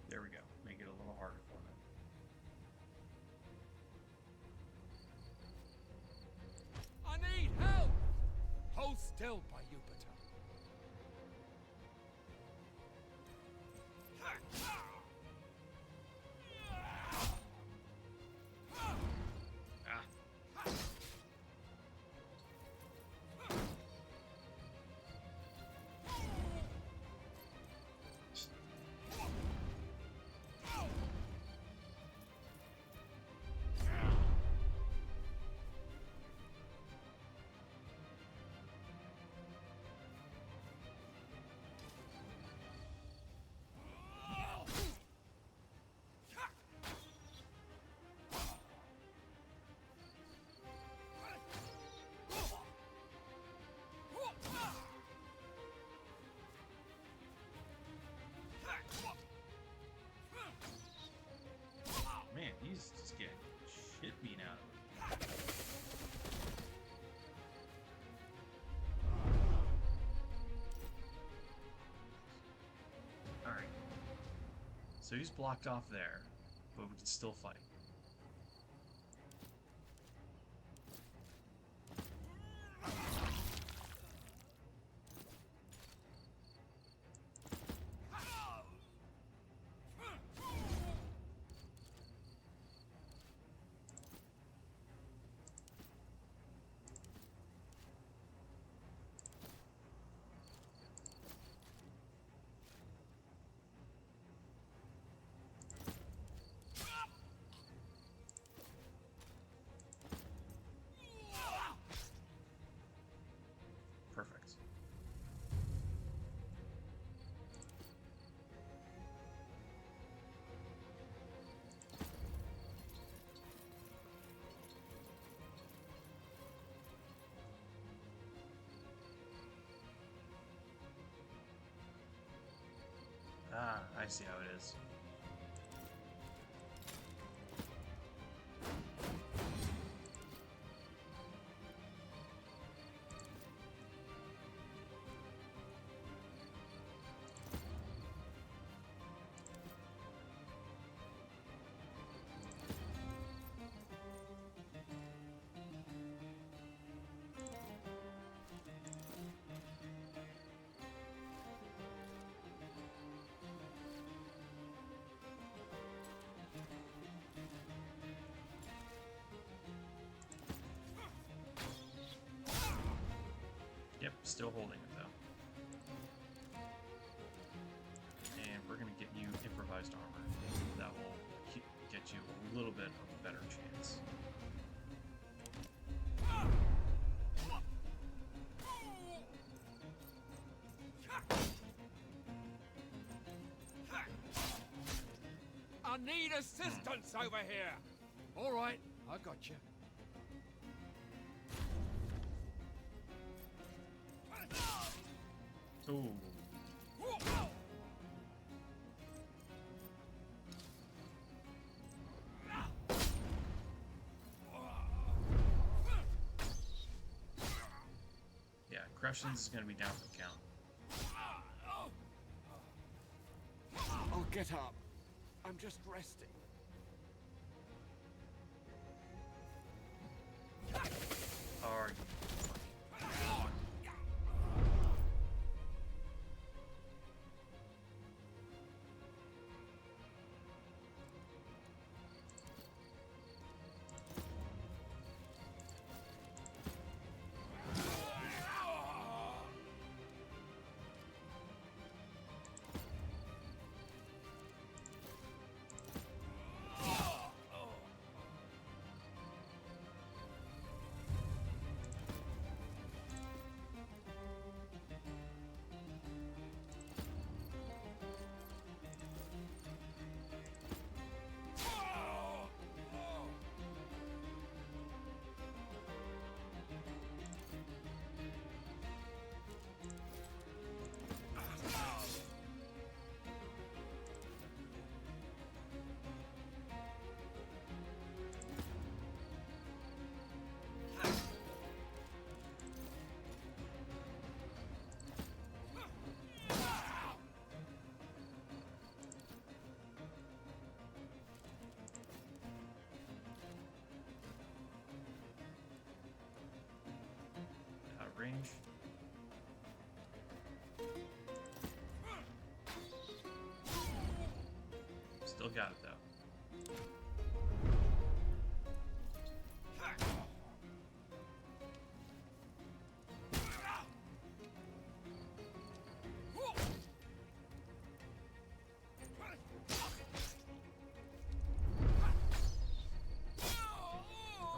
There we go. Make it a little harder for them. I need help! Hold still, by Jupiter. Ah. So he's blocked off there, but we can still fight. Perfect. Ah, I see how it is. Yep, still holding it though. And we're gonna get you improvised armor. That will get you a little bit of a better chance. I need assistance over here! All right, I got you. Ooh. Yeah, Crushins is gonna be down for the count. I'll get up. I'm just resting. Are you? Out of range. Still got it though.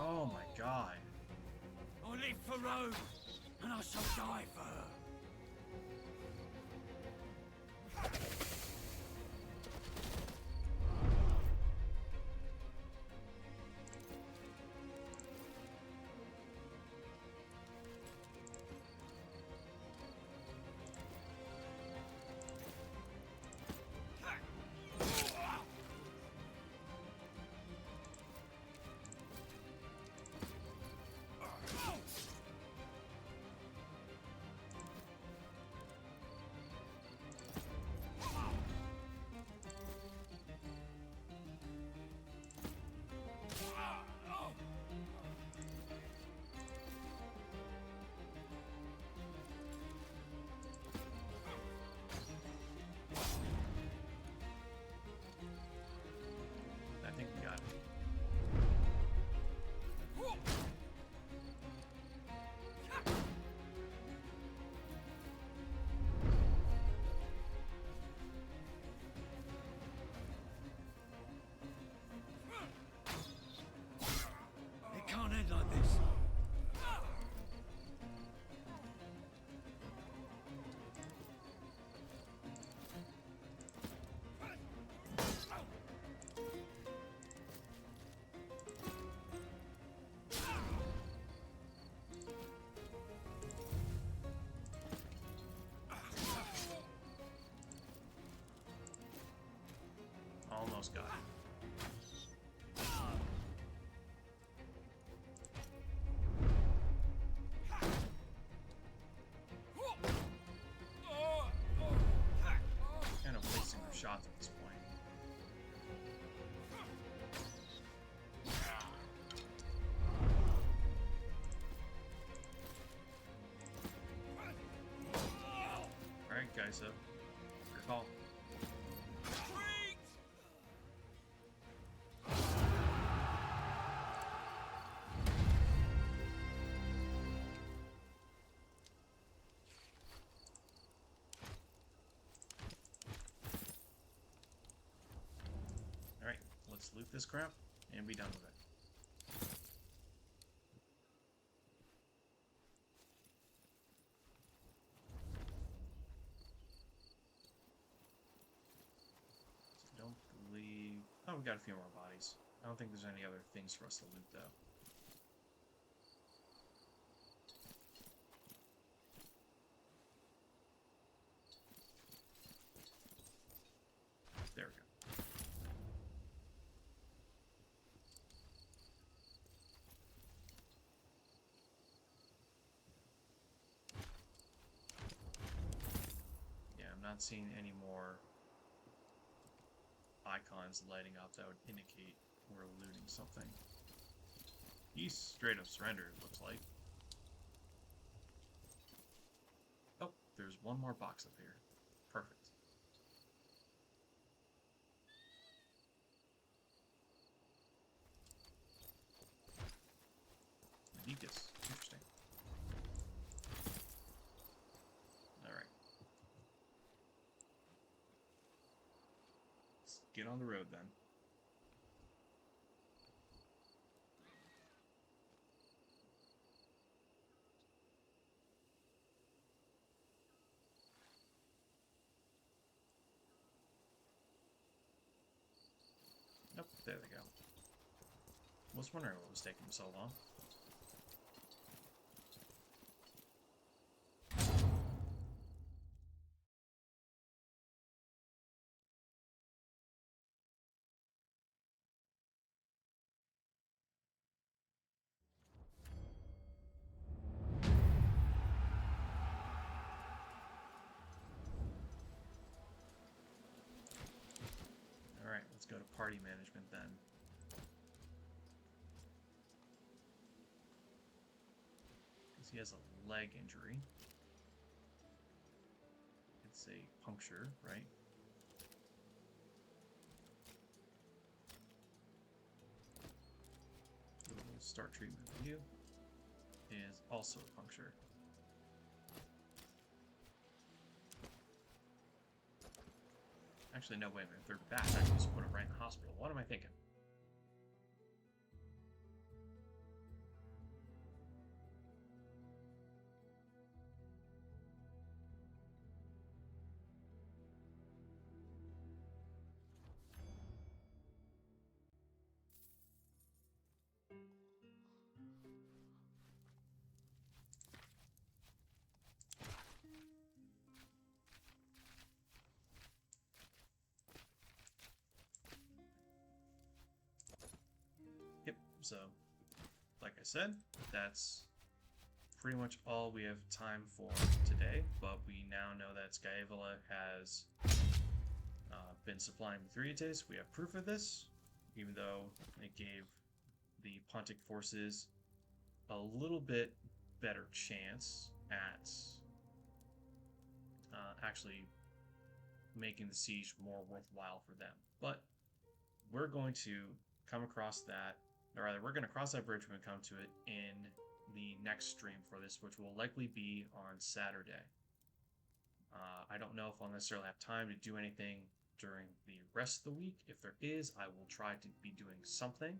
Oh my god. I live for Rome, and I shall die for her. almost got it. Kind of wasting their shots at this point. Alright, guys, your call. Alright, let's loot this crap and be done with it. Don't believe... Oh, we got a few more bodies. I don't think there's any other things for us to loot, though. There we go. Yeah, I'm not seeing any more icons lighting up that would indicate we're looting something. He's straight up surrendered, it looks like. Oh, there's one more box up here. Perfect. Legionaire. Interesting. Alright. Let's get on the road then. Nope, there they go. I was wondering what was taking so long. Alright, let's go to party management then. Because he has a leg injury. It's a puncture, right? Start treatment with you. Is also a puncture. Actually, no, wait a minute. They're back. I can just put them right in the hospital. What am I thinking? Yep, so, like I said, that's pretty much all we have time for today, but we now know that Scaevola has been supplying Mithridates. We have proof of this, even though it gave the Pontic forces a little bit better chance at actually making the siege more worthwhile for them. But we're going to come across that, or rather, we're going to cross that bridge when we come to it in the next stream for this, which will likely be on Saturday. I don't know if I'll necessarily have time to do anything during the rest of the week. If there is, I will try to be doing something,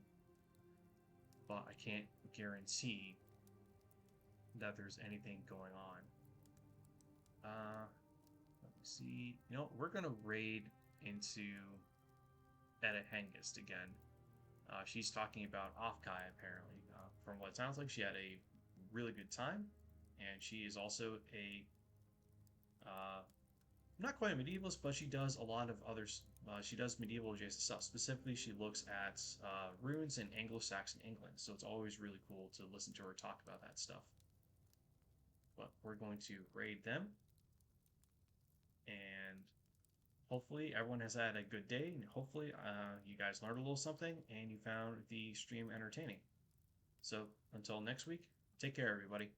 but I can't guarantee that there's anything going on. Let me see. You know, we're going to raid into Etta Hengist again. She's talking about Offkai, apparently. From what it sounds like, she had a really good time, and she is also a not quite a medievalist, but she does a lot of other. She does medieval adjacent stuff. Specifically, she looks at runes in Anglo-Saxon England. So it's always really cool to listen to her talk about that stuff. But we're going to raid them, and hopefully everyone has had a good day, and hopefully you guys learned a little something and you found the stream entertaining. So until next week, take care, everybody.